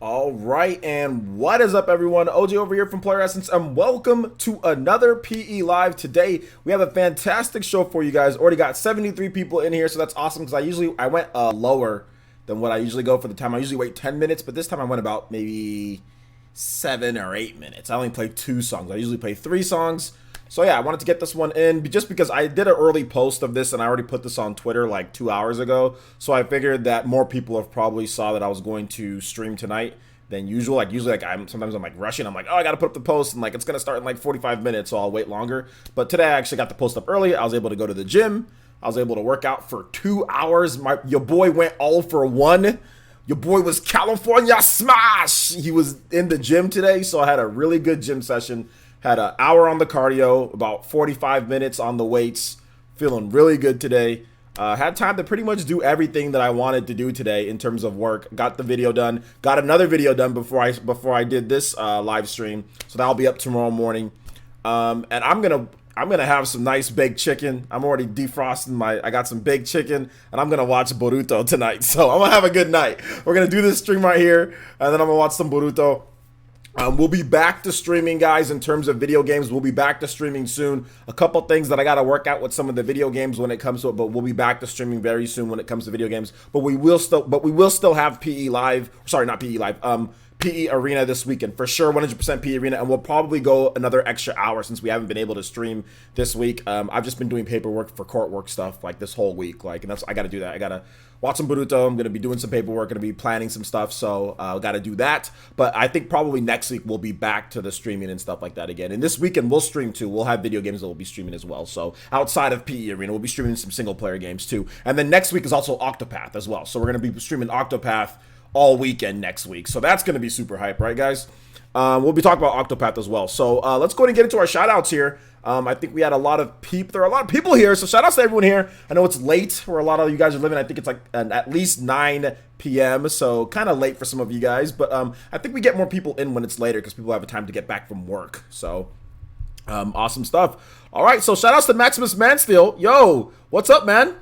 All right, and what is up, everyone? OG over here from Player Essence, and welcome to another PE Live. Today, we have a fantastic show for you guys. Already got 73 people in here, so that's awesome because I went lower than what I usually go for the time. I usually wait 10 minutes, but this time I went about maybe 7 or 8 minutes. I only played 2 songs. I usually play 3 songs. So yeah, I wanted to get this one in just because I did an early post of this and I already put this on Twitter like 2 hours ago. So I figured that more people have probably saw that I was going to stream tonight than usual. Like usually sometimes I'm like rushing. I'm like, oh, I got to put up the post and like it's going to start in like 45 minutes, so I'll wait longer. But today I actually got the post up early. I was able to go to the gym. I was able to work out for 2 hours. Your boy went all for 1. Your boy was California Smash. He was in the gym today, so I had a really good gym session. Had an hour on the cardio, about 45 minutes on the weights. Feeling really good today. Had time to pretty much do everything that I wanted to do today in terms of work. Got the video done. Got another video done before I did this live stream. So that'll be up tomorrow morning. And I'm gonna have some nice baked chicken. I'm already defrosting I got some baked chicken, and I'm gonna watch Boruto tonight. So I'm gonna have a good night. We're gonna do this stream right here, and then I'm gonna watch some Boruto. We'll be back to streaming, guys, in terms of video games. We'll be back to streaming soon. A couple things that I got to work out with some of the video games when it comes to it, but we'll be back to streaming very soon when it comes to video games. But we will still have PE Live. Sorry, not PE Live. PE Arena this weekend for sure, 100% PE Arena, and we'll probably go another extra hour since we haven't been able to stream this week. I've just been doing paperwork for court work stuff like this whole week, and I got to do that. I got to watch some Boruto. I'm gonna be doing some paperwork, gonna be planning some stuff, so got to do that. But I think probably next week we'll be back to the streaming and stuff like that again. And this weekend we'll stream too. We'll have video games that we'll be streaming as well. So outside of PE Arena, we'll be streaming some single player games too. And then next week is also Octopath as well. So we're gonna be streaming Octopath all weekend next week. So that's going to be super hype, right, guys? We'll be talking about Octopath as well. So let's go ahead and get into our shout-outs here. I think we had a lot of people. There are a lot of people here, so shout-outs to everyone here. I know it's late where a lot of you guys are living. I think it's like at least 9 p.m., so kind of late for some of you guys. But I think we get more people in when it's later because people have a time to get back from work. So awesome stuff. All right, so shout-outs to Maximus Mansteel. Yo, what's up, man?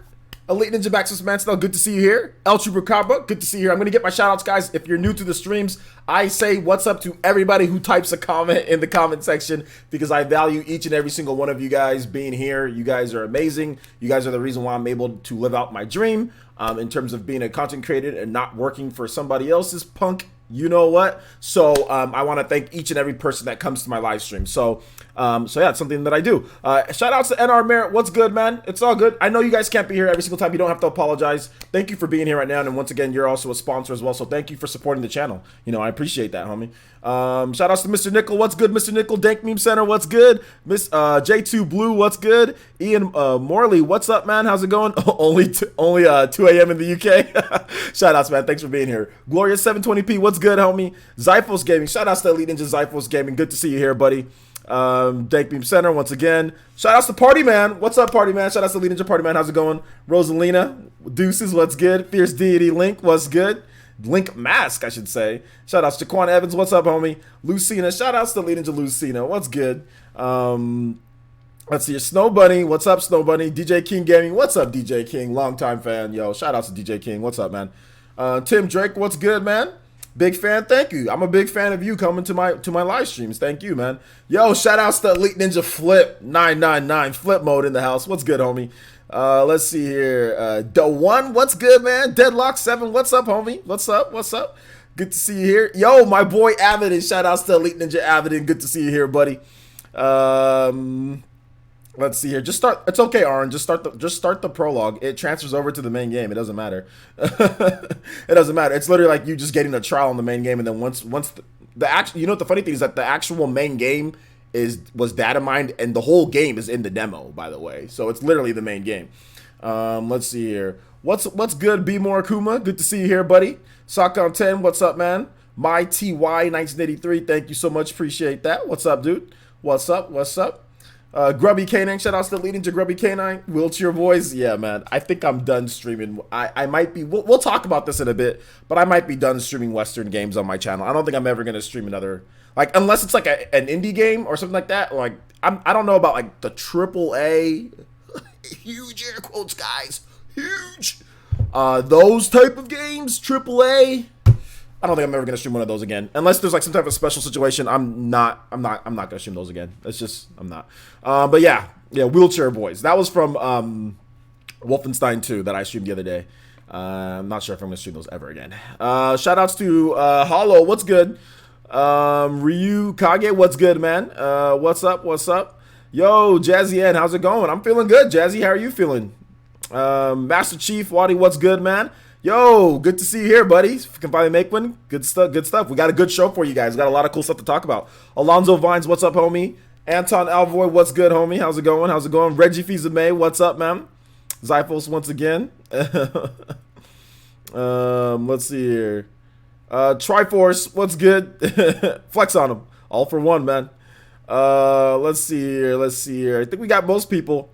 Elite Ninja Maximus Mansteel, good to see you here. El Chupacabra, good to see you here. I'm going to get my shout-outs, guys. If you're new to the streams, I say what's up to everybody who types a comment in the comment section because I value each and every single one of you guys being here. You guys are amazing. You guys are the reason why I'm able to live out my dream in terms of being a content creator and not working for somebody else's punk. You know what? So I want to thank each and every person that comes to my live stream. So yeah, it's something that I do. Shout outs to NR Merritt. What's good, man? It's all good. I know you guys can't be here every single time. You don't have to apologize. Thank you for being here right now. And once again, you're also a sponsor as well. So thank you for supporting the channel. You know, I appreciate that, homie. Shout outs to Mr. Nickel. What's good, Mr. Nickel? Dank Meme Center. What's good? Miss J2 Blue. What's good? Ian Morley. What's up, man? How's it going? only 2 a.m. in the UK. Shout outs, man. Thanks for being here. Gloria 720p. What's good, homie? Zyphos Gaming. Shout outs to Elite Ninja Zyphos Gaming. Good to see you here, buddy. Dank Beam Center once again. Shout outs to Party Man. What's up, Party Man? Shout outs to Elite Ninja Party Man. How's it going? Rosalina. Deuces. What's good? Fierce Deity Link. What's good? Link Mask, I should say. Shout outs to Quan Evans. What's up, homie? Lucina. Shout outs to Elite Ninja Lucina. What's good? Let's see. Snow Bunny. What's up, Snow Bunny? DJ King Gaming. What's up, DJ King? Longtime fan. Yo, shout outs to DJ King. What's up, man? Tim Drake. What's good, man? Big fan, thank you. I'm a big fan of you coming to my live streams. Thank you, man. Yo, shout outs to Elite Ninja Flip 999 Flip Mode in the house. What's good, homie? Let's see here. The One, what's good, man? Deadlock 7, what's up, homie? What's up? What's up? Good to see you here. Yo, my boy Avidin. Shout outs to Elite Ninja Avidin. Good to see you here, buddy. Let's see here. Just start. It's okay, Aaron. Just start the prologue. It transfers over to the main game. It doesn't matter. It doesn't matter. It's literally like you just getting a trial in the main game, and then once the actual. You know what the funny thing is that the actual main game was data mined, and the whole game is in the demo, by the way. So it's literally the main game. Let's see here. What's good? Be more Akuma. Good to see you here, buddy. Sockon 10. What's up, man? My TY 1983. Thank you so much. Appreciate that. What's up, dude? What's up? What's up? Grubby Canine, shout outs to leading to Grubby Canine. Wheelchair Boys, yeah, man. I think I'm done streaming. I might be. We'll talk about this in a bit, but I might be done streaming Western games on my channel. I don't think I'm ever gonna stream another, like, unless it's like an indie game or something like that. Like, I don't know about like the AAA, huge air quotes, guys, huge. Those type of games, AAA. I don't think I'm ever gonna stream one of those again, unless there's like some type of special situation. I'm not gonna stream those again. It's just I'm not. But yeah, Wheelchair Boys. That was from Wolfenstein 2 that I streamed the other day. I'm not sure if I'm gonna stream those ever again. Shout outs to Hollow. What's good? Ryu Kage. What's good, man? What's up? What's up? Yo, Jazzy N, how's it going? I'm feeling good, Jazzy. How are you feeling? Master Chief Waddy, what's good, man? Yo, good to see you here, buddy. If you can finally make one, good stuff, good stuff. We got a good show for you guys. We got a lot of cool stuff to talk about. Alonzo Vines, what's up, homie? Anton Alvoy, what's good, homie? How's it going? How's it going? Reggie Fizame, what's up, man? Zyphos once again. Let's see here. Triforce, what's good? Flex on him. All for one, man. Let's see here. I think we got most people.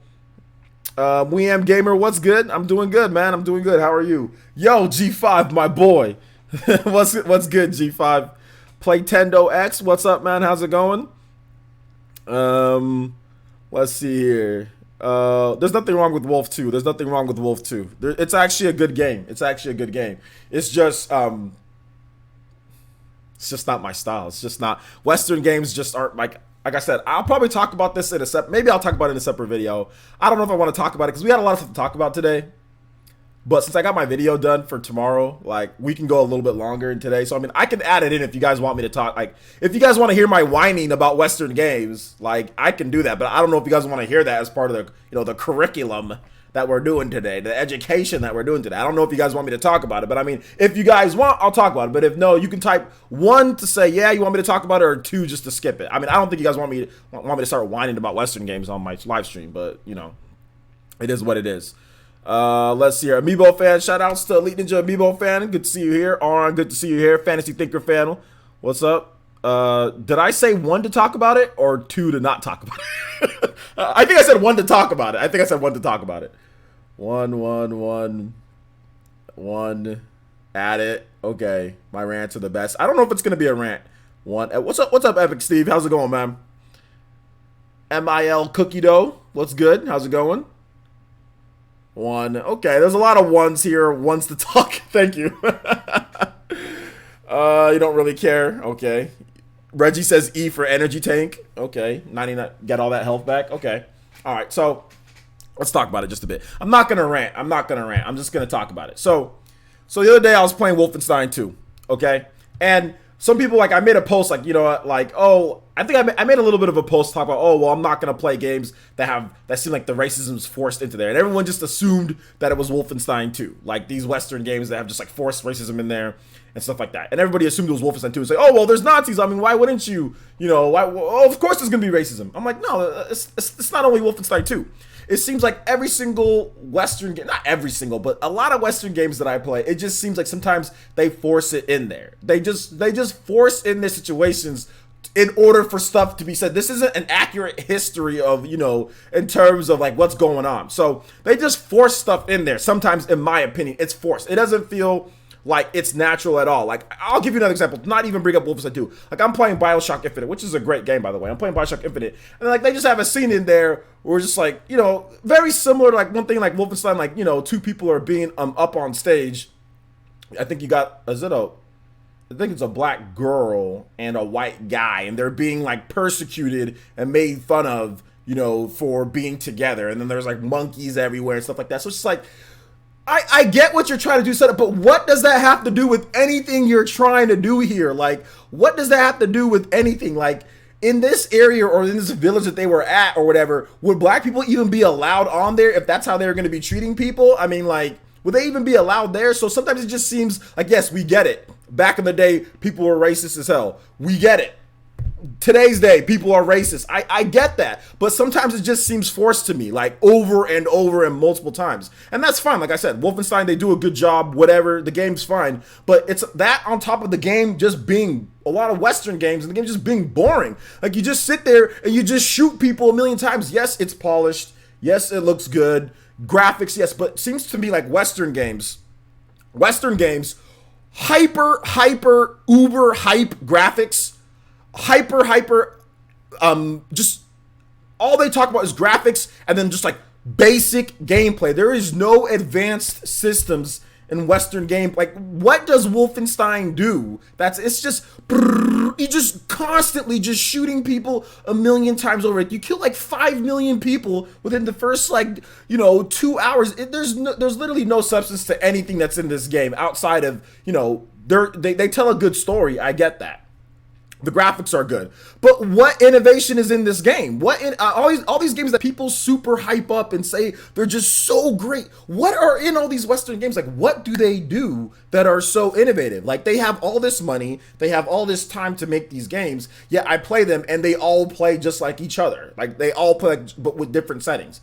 We Am Gamer, what's good? I'm doing good, man. I'm doing good. How are you? Yo, G5, my boy. what's good, G5? Playtendo X, what's up, man? How's it going? Let's see here. There's nothing wrong with Wolf 2. There's nothing wrong with Wolf 2. It's actually a good game. It's just it's just not my style. It's just not. Western games just aren't like I said, I'll probably talk about this in a maybe I'll talk about it in a separate video. I don't know if I want to talk about it because we had a lot of stuff to talk about today. But since I got my video done for tomorrow, like, we can go a little bit longer in today. So, I mean, I can add it in if you guys want me to talk. Like, if you guys want to hear my whining about Western games, like, I can do that. But I don't know if you guys want to hear that as part of the, the curriculum that we're doing today, the education that we're doing today. I don't know if you guys want me to talk about it. But, I mean, if you guys want, I'll talk about it. But if no, you can type 1 to say, yeah, you want me to talk about it, or 2 just to skip it. I mean, I don't think you guys want me to start whining about Western games on my live stream. But, it is what it is. Let's see here. Amiibo fan, shout outs to Elite Ninja Amiibo fan. Good to see you here. Aron, good to see you here. Fantasy Thinker fan, what's up? Did I say 1 to talk about it or 2 to not talk about it? I think I said 1 to talk about it. 1. Add it. Okay. My rants are the best. I don't know if it's gonna be a rant. 1. What's up, Epic Steve? How's it going, man? MIL Cookie Dough. What's good? How's it going? 1. Okay, there's a lot of 1s here. 1s to talk. Thank you. You don't really care. Okay. Reggie says E for energy tank. Okay. 99. Get all that health back. Okay. All right. So let's talk about it just a bit. I'm not gonna rant. I'm just gonna talk about it. So the other day I was playing Wolfenstein 2. Okay. And some people, like, I made a post, like, I think I made a little bit of a post talk about, well, I'm not going to play games that seem like the racism's forced into there. And everyone just assumed that it was Wolfenstein 2. Like, these Western games that have just, like, forced racism in there and stuff like that. And everybody assumed it was Wolfenstein 2. It's like, oh, well, there's Nazis. I mean, why wouldn't you, of course there's going to be racism. I'm like, no, it's not only Wolfenstein 2. It seems like every single Western game, not every single, but a lot of Western games that I play, it just seems like sometimes they force it in there. They just force in their situations in order for stuff to be said. This isn't an accurate history of, in terms of, like, what's going on. So they just force stuff in there. Sometimes, in my opinion, it's forced. It doesn't feel like it's natural at all. Like, I'll give you another example. Not even bring up Wolfenstein 2. Like, I'm playing BioShock Infinite, which is a great game, by the way. I'm playing BioShock Infinite, and, like, they just have a scene in there where just, like, very similar to, like, one thing like Wolfenstein, like, 2 people are being up on stage. I think I think it's a black girl and a white guy, and they're being, like, persecuted and made fun of, for being together. And then there's, like, monkeys everywhere and stuff like that. So it's just like, I get what you're trying to do, set up, but what does that have to do with anything you're trying to do here? Like, what does that have to do with anything? Like, in this area or in this village that they were at or whatever, would black people even be allowed on there if that's how they're going to be treating people? I mean, like, would they even be allowed there? So sometimes it just seems like, yes, we get it. Back in the day, people were racist as hell. We get it. Today's day, people are racist. I get that. But sometimes it just seems forced to me, like, over and over and multiple times. And that's fine. Like I said, Wolfenstein, they do a good job, whatever. The game's fine. But it's that on top of the game just being a lot of Western games and the game just being boring. Like, you just sit there and you just shoot people a million times. Yes, it's polished. Yes, it looks good. Graphics, yes. But it seems to me like Western games, hyper, uber hype graphics, just all they talk about is graphics and then just, like, basic gameplay. There is no advanced systems in Western game. Like, what does Wolfenstein do? It's just, you just constantly just shooting people a million times over. You kill like 5 million people within the first, like, 2 hours. There's literally no substance to anything that's in this game outside of, they tell a good story. I get that. The graphics are good, but what innovation is in this game? All these games that people super hype up and say they're just so great? What are in all these Western games? Like, what do they do that are so innovative? Like, they have all this money, they have all this time to make these games. Yet I play them and they all play just like each other. Like, they all play, but with different settings.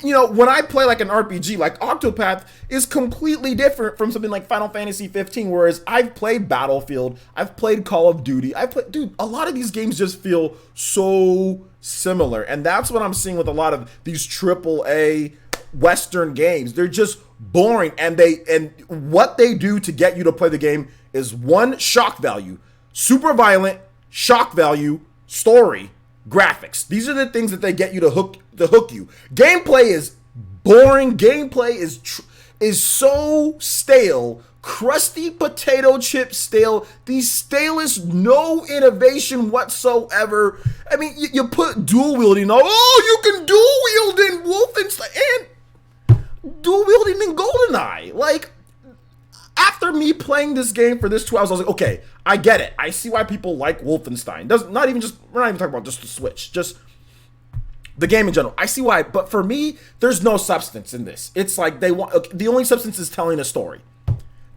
When I play like an RPG, like Octopath is completely different from something like Final Fantasy 15, whereas I've played Battlefield, I've played Call of Duty, dude, a lot of these games just feel so similar. And that's what I'm seeing with a lot of these AAA Western games. They're just boring, and what they do to get you to play the game is, one, shock value, super violent, shock value, story, graphics. These are the things that they get you to hook you. Gameplay is boring. Gameplay is so stale, crusty potato chip stale. The stalest, no innovation whatsoever. I mean, you put dual wielding. Oh, you can dual wield in Wolfenstein and dual wielding in GoldenEye. Like, after me playing this game for this 2 hours, I was like, okay, I get it. I see why people like Wolfenstein. We're not even talking about just the Switch, just the game in general. I see why, but for me, there's no substance in this. It's like the only substance is telling a story.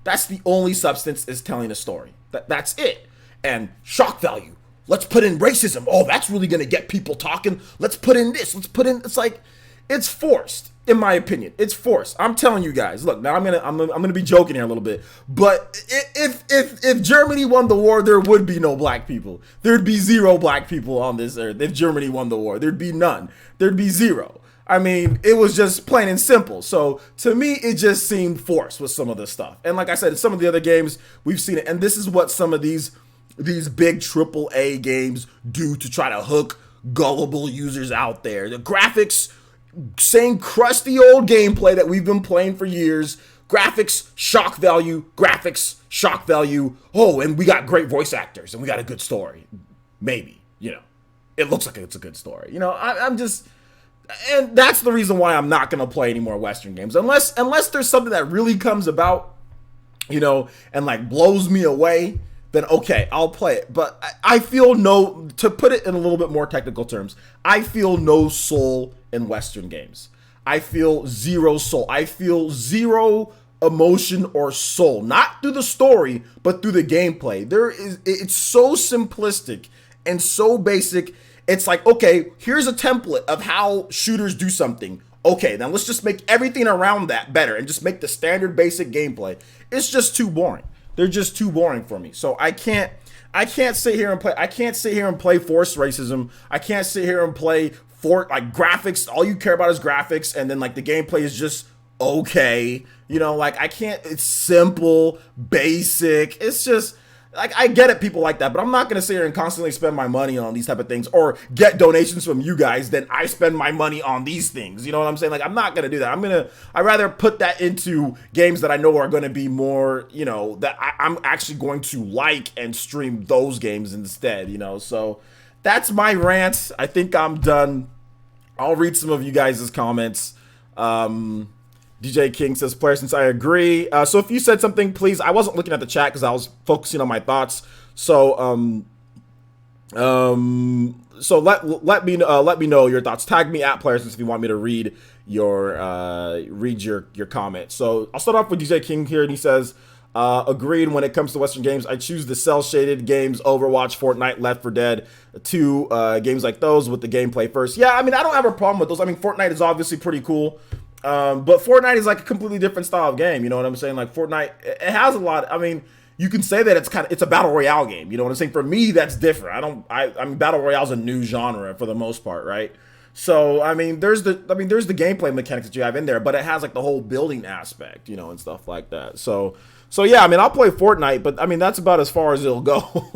That's the only substance, is telling a story. That's it. And shock value. Let's put in racism. Oh, that's really gonna get people talking. Let's put in this. It's like, it's forced. In my opinion, it's forced. I'm telling you guys. Look, now I'm gonna be joking here a little bit, but if Germany won the war, there would be no black people. There'd be 0 black people on this earth. If Germany won the war, there'd be none. There'd be 0. I mean, it was just plain and simple. So to me, it just seemed forced with some of the stuff. And like I said, in some of the other games, we've seen it. And this is what some of these big AAA games do to try to hook gullible users out there. The graphics, same crusty old gameplay that we've been playing for years. Graphics, shock value, graphics, shock value. Oh, and we got great voice actors and we got a good story. Maybe, it looks like it's a good story. I'm just, and that's the reason why I'm not going to play any more Western games. Unless there's something that really comes about, and like blows me away, then okay, I'll play it. But I feel to put it in a little bit more technical terms, I feel no soul in Western games. I feel 0 soul. I feel 0 emotion or soul, not through the story, but through the gameplay. It's so simplistic and so basic. It's like, okay, here's a template of how shooters do something. Okay, then let's just make everything around that better and just make the standard basic gameplay. It's just too boring. They're just too boring for me. So I can't sit here and play. I can't sit here and play forced racism. I can't sit here and play for like graphics. All you care about is graphics, and then like the gameplay is just okay. Like I can't. It's simple, basic. It's just like, I get it, people like that, but I'm not gonna sit here and constantly spend my money on these type of things or get donations from you guys. Then I spend my money on these things. You know what I'm saying? Like, I'm not gonna do that. I'd rather put that into games that I know are gonna be more, that I'm actually going to like and stream those games instead. So that's my rant. I think I'm done. I'll read some of you guys' comments. DJ King says, player, since I agree. So if you said something, please. I wasn't looking at the chat because I was focusing on my thoughts. So so let me know your thoughts. Tag me at player, since if you want me to read your comment. So I'll start off with DJ King here, and he says, agreed. When it comes to Western games, I choose the cell shaded games, Overwatch, Fortnite, Left 4 Dead 2, games like those with the gameplay first. Yeah, I mean, I don't have a problem with those. I mean, Fortnite is obviously pretty cool. But Fortnite is like a completely different style of game. You know what I'm saying? Like, Fortnite, it has a lot. I mean, you can say that it's a battle royale game. You know what I'm saying? For me, that's different. I mean, battle royale is a new genre for the most part, right? So, I mean, there's the gameplay mechanics that you have in there, but it has like the whole building aspect, and stuff like that. So yeah, I mean, I'll play Fortnite, but I mean, that's about as far as it'll go.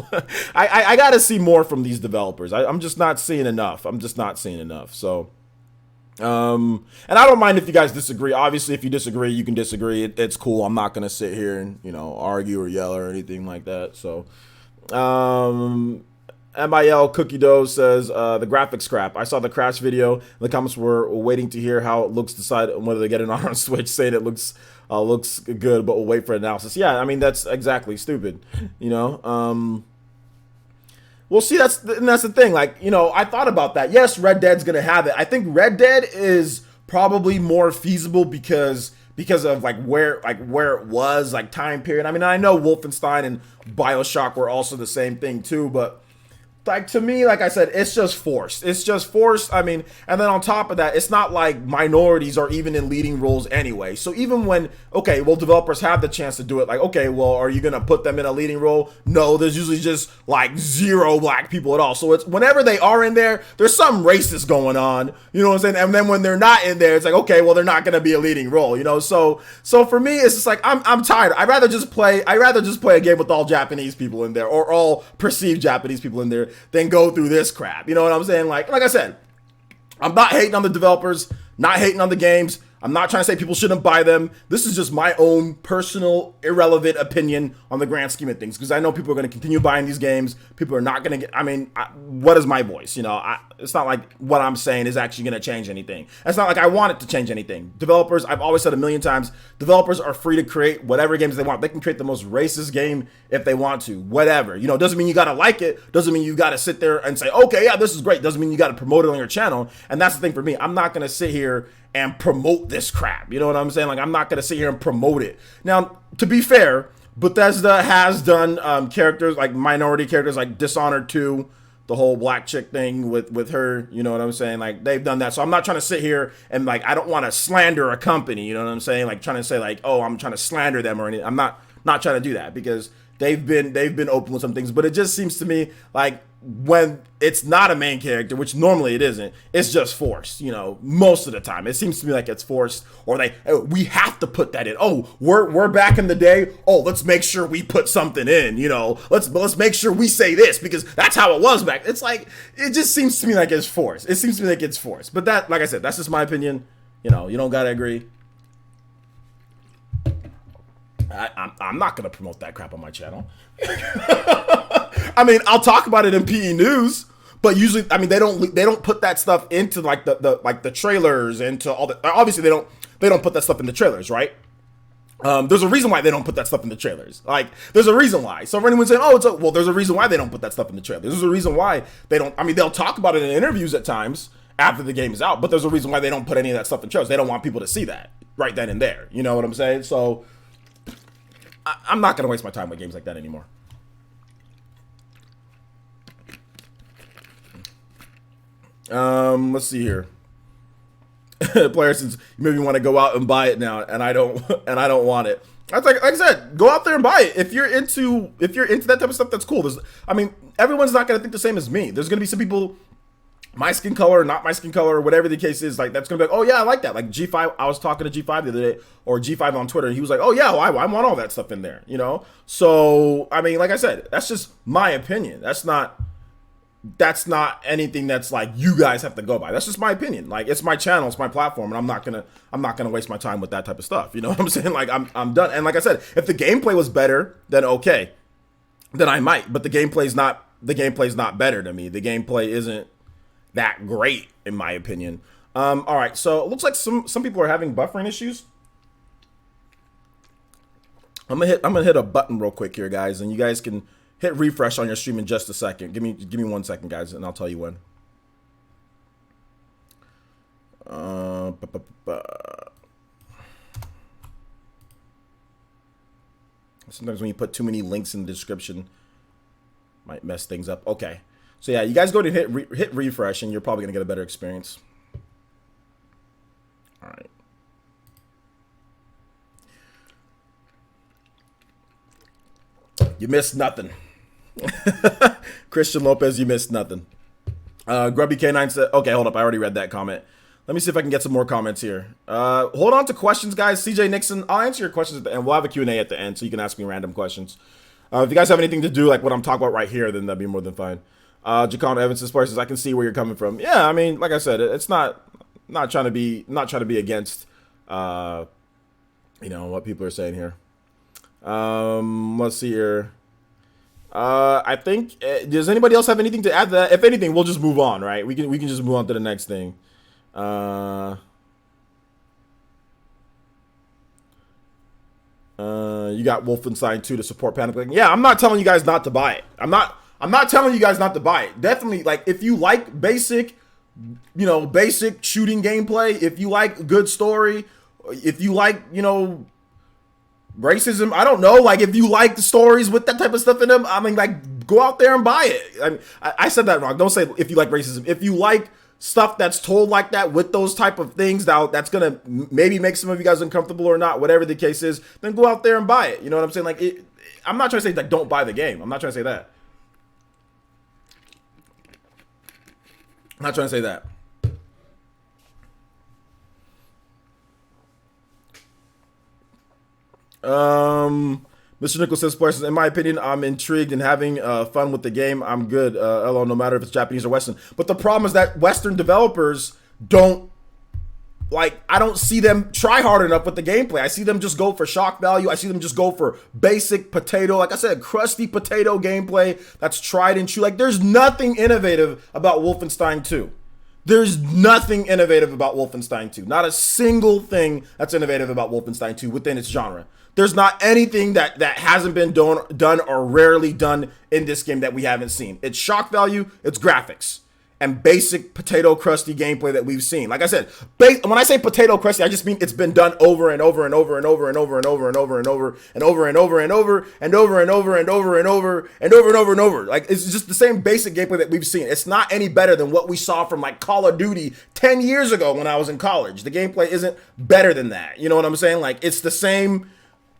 I got to see more from these developers. I'm just not seeing enough. So And I don't mind if you guys disagree. Obviously, if you disagree, you can disagree. It's cool. I'm not gonna sit here and argue or yell or anything like that. So, MIL Cookie Dough says the graphics crap. I saw the crash video. The comments were waiting to hear how it looks. Decide whether they get it on Switch. Saying it looks good, but we'll wait for analysis. Yeah, I mean that's exactly stupid. Well, see, that's the thing. Like, I thought about that. Yes, Red Dead's gonna have it. I think Red Dead is probably more feasible because of where it was, like, time period. I mean, I know Wolfenstein and BioShock were also the same thing too, but like, to me, like I said, it's just forced. It's just forced. I mean, and then on top of that, it's not like minorities are even in leading roles anyway. So even when, okay, well, developers have the chance to do it, like, okay, well, are you going to put them in a leading role? No, there's usually just like 0 black people at all. So it's whenever they are in there, there's some racist going on, you know what I'm saying? And then when they're not in there, it's like, okay, well, they're not going to be a leading role, So for me, it's just like, I'm tired. I'd rather just play a game with all Japanese people in there, or all perceived Japanese people in there, than go through this crap. You know what I'm saying? Like I said, I'm not hating on the developers, not hating on the games. I'm not trying to say people shouldn't buy them. This is just my own personal, irrelevant opinion on the grand scheme of things, because I know people are going to continue buying these games. People are not going to get, what is my voice? It's not like what I'm saying is actually going to change anything. It's not like I want it to change anything. Developers, I've always said a million times, developers are free to create whatever games they want. They can create the most racist game if they want to, whatever. Doesn't mean you got to like it. Doesn't mean you got to sit there and say, okay, yeah, this is great. Doesn't mean you got to promote it on your channel. And that's the thing for me. I'm not going to sit here and promote this crap. You know what I'm saying? Like, I'm not going to sit here and promote it. Now, to be fair, Bethesda has done characters, like minority characters, like Dishonored 2, the whole black chick thing with her, you know what I'm saying? Like, they've done that. So I'm not trying to sit here and, like, I don't want to slander a company, you know what I'm saying? Like, trying to say, like, oh, I'm trying to slander them or anything. I'm not trying to do that, because they've been open with some things. But it just seems to me like, when it's not a main character, which normally it isn't, it's just forced, most of the time. It seems to me like it's forced, or we have to put that in. Oh, we're back in the day. Oh, let's make sure we put something in, let's make sure we say this because that's how it was back. It's like, it just seems to me like it's forced. It seems to me like it's forced. But that, like I said, that's just my opinion. You don't gotta agree. I'm not gonna promote that crap on my channel. I mean, I'll talk about it in PE News, but usually, I mean, they don't put that stuff into like the trailers, into all the. Obviously, they don't put that stuff in the trailers, right? There's a reason why they don't put that stuff in the trailers. Like, there's a reason why. So for anyone saying, oh, well, there's a reason why they don't put that stuff in the trailers. There's a reason why they don't. I mean, they'll talk about it in interviews at times after the game is out, but there's a reason why they don't put any of that stuff in trailers. They don't want people to see that right then and there. You know what I'm saying? So I'm not gonna waste my time with games like that anymore. Let's see here. Player says, maybe you want to go out and buy it now, and I don't want it. That's like I said, go out there and buy it. If you're into that type of stuff, that's cool. Everyone's not gonna think the same as me. There's gonna be some people, my skin color, not my skin color, whatever the case is, like, that's gonna be like, oh yeah, I like that. Like G5, I was talking to G5 the other day, or G5 on Twitter, and he was like, oh yeah, well, I want all that stuff in there, So I mean, like I said, that's just my opinion. That's not anything that's like you guys have to go by. That's just my opinion. Like, it's my channel, it's my platform, and I'm not gonna waste my time with that type of stuff. You know what I'm saying? Like, I'm done. And like I said, if the gameplay was better, then okay, then I might. But the gameplay's not better to me. The gameplay isn't that great, in my opinion. All right, so it looks like some people are having buffering issues. I'm gonna hit a button real quick here, guys, and you guys can hit refresh on your stream in just a second. Give me 1 second, guys, and I'll tell you when. Sometimes when you put too many links in the description, might mess things up. Okay. So yeah, you guys go to hit refresh, and you're probably gonna get a better experience. All right. You missed nothing. Christian Lopez, you missed nothing. Grubby K9 said, okay, hold up, I already read that comment. Let me see if I can get some more comments here. Hold on to questions, guys. CJ Nixon, I'll answer your questions at the end. We'll have a Q&A at the end, so you can ask me random questions. If you guys have anything to do, like what I'm talking about right here, then that'd be more than fine. Jacon Evans says, I can see where you're coming from. Yeah, I mean, like I said, it's not not trying to be against, what people are saying here. Let's see here. I think, does anybody else have anything to add to that? If anything, we'll just move on, right? We can just move on to the next thing. You got Wolfenstein 2 to support panic clicking. Yeah, I'm not telling you guys not to buy it. I'm not telling you guys not to buy it. Definitely, like, if you like basic shooting gameplay, if you like good story, if you like, racism, I don't know, like, if you like the stories with that type of stuff in them, I mean, like, go out there and buy it. I said that wrong. Don't say if you like racism. If you like stuff that's told like that with those type of things that's gonna maybe make some of you guys uncomfortable or not, whatever the case is, then go out there and buy it. You know what I'm saying? Like, I'm not trying to say that don't buy the game. I'm not trying to say that. I'm not trying to say that. Mr. Nichols says, in my opinion, I'm intrigued and having fun with the game. I'm good, LO, no matter if it's Japanese or Western. But the problem is that Western developers don't, like, I don't see them try hard enough with the gameplay. I see them just go for shock value. I see them just go for basic potato, like I said, crusty potato gameplay that's tried and true. Like, there's nothing innovative about Wolfenstein 2. There's nothing innovative about Wolfenstein 2. Not a single thing that's innovative about Wolfenstein 2 within its genre. There's not anything that hasn't been done or rarely done in this game that we haven't seen. It's shock value, it's graphics, and basic potato crusty gameplay that we've seen. Like I said, when I say potato crusty, I just mean it's been done over and over and over and over and over and over and over and over and over and over and over and over and over and over and over and over and over and over. Like, it's just the same basic gameplay that we've seen. It's not any better than what we saw from, like, Call of Duty 10 years ago when I was in college. The gameplay isn't better than that. You know what I'm saying? Like, it's the same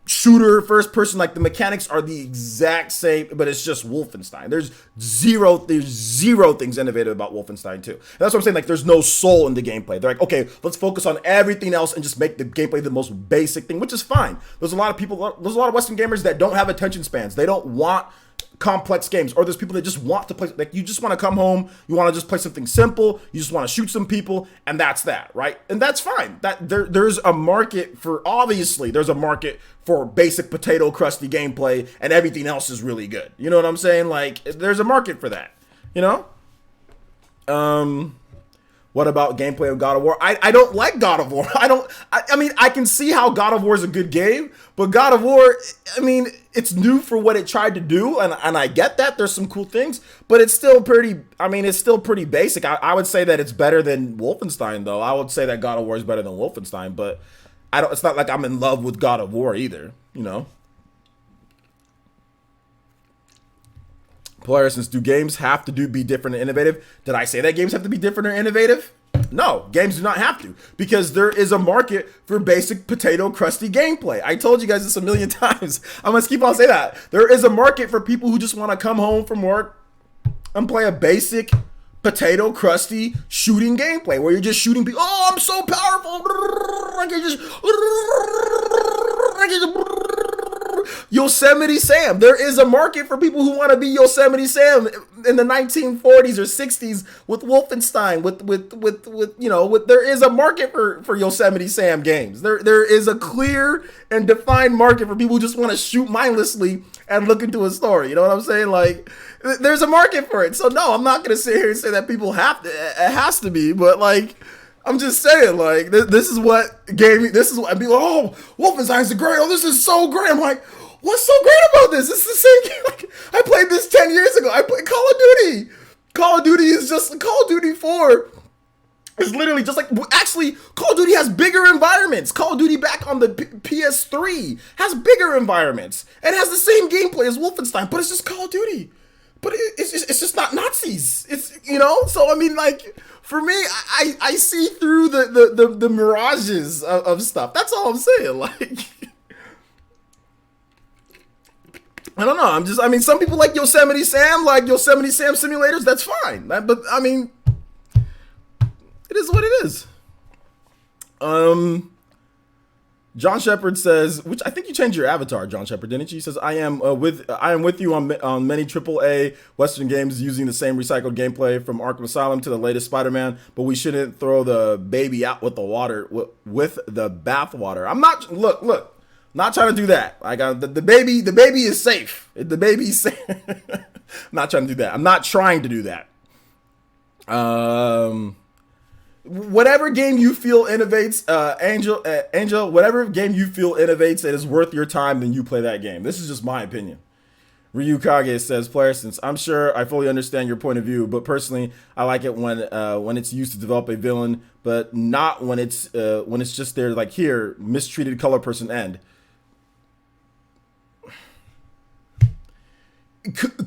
shooter, first person, like, the mechanics are the exact same, but it's just Wolfenstein. There's zero things innovative about Wolfenstein 2. And that's what I'm saying, like, there's no soul in the gameplay. They're like, okay, let's focus on everything else and just make the gameplay the most basic thing, which is fine. There's a lot of Western gamers that don't have attention spans. They don't want complex games, or there's people that just want to play, like, you just want to come home, you want to just play something simple, you just want to shoot some people, and that's that, right? And that's fine. That there's a market for, obviously there's a market for basic potato crusty gameplay, and everything else is really good. You know what I'm saying? Like, there's a market for that, you know? What about gameplay of God of War? I don't like God of War. I mean, I can see how God of War is a good game, but God of War, I mean, it's new for what it tried to do, and I get that. There's some cool things, but it's still pretty, I mean, it's still pretty basic. I would say that it's better than Wolfenstein, though. I would say that God of War is better than Wolfenstein, but it's not like I'm in love with God of War either, you know? Polarisans, do games have to be different and innovative? Did I say that games have to be different or innovative? No, games do not have to, because there is a market for basic potato crusty gameplay. I told you guys this a million times. I'm gonna keep on saying that. There is a market for people who just want to come home from work and play a basic potato crusty shooting gameplay where you're just shooting people. Oh, I'm so powerful. I can just Yosemite Sam. There is a market for people who want to be Yosemite Sam in the 1940s or 60s with Wolfenstein. There is a market for Yosemite Sam games. There is a clear and defined market for people who just want to shoot mindlessly and look into a story. You know what I'm saying? Like, there's a market for it. So no, I'm not gonna sit here and say that people have to. It has to be, but like, I'm just saying, like, this is what gave me. This is what I'd be like, oh, Wolfenstein's great. Oh, this is so great. I'm like, what's so great about this? It's the same game. Like, I played this 10 years ago. I played Call of Duty. Call of Duty is just Call of Duty 4. It's literally just like, actually, Call of Duty has bigger environments. Call of Duty back on the PS3 has bigger environments and has the same gameplay as Wolfenstein, but it's just Call of Duty. But it's just not Nazis. It's, you know, so I mean, like, for me, I see through the mirages of stuff. That's all I'm saying. Like, I don't know. I mean, some people like Yosemite Sam simulators. That's fine. But I mean, it is what it is. John Shepard says, which I think you changed your avatar, John Shepard, didn't you? He says, I am with you on many AAA Western games using the same recycled gameplay from Arkham Asylum to the latest Spider-Man, but we shouldn't throw the baby out with the water with the bath water. I'm not not trying to do that. Like the baby is safe. The baby's safe. I'm not trying to do that. I'm not trying to do that. Whatever game you feel innovates, Angel, whatever game you feel innovates and is worth your time, then you play that game. This is just my opinion. Ryu Kage says, player, since I'm sure I fully understand your point of view, but personally, I like it when it's used to develop a villain, but not when it's just there, like here, mistreated color person end.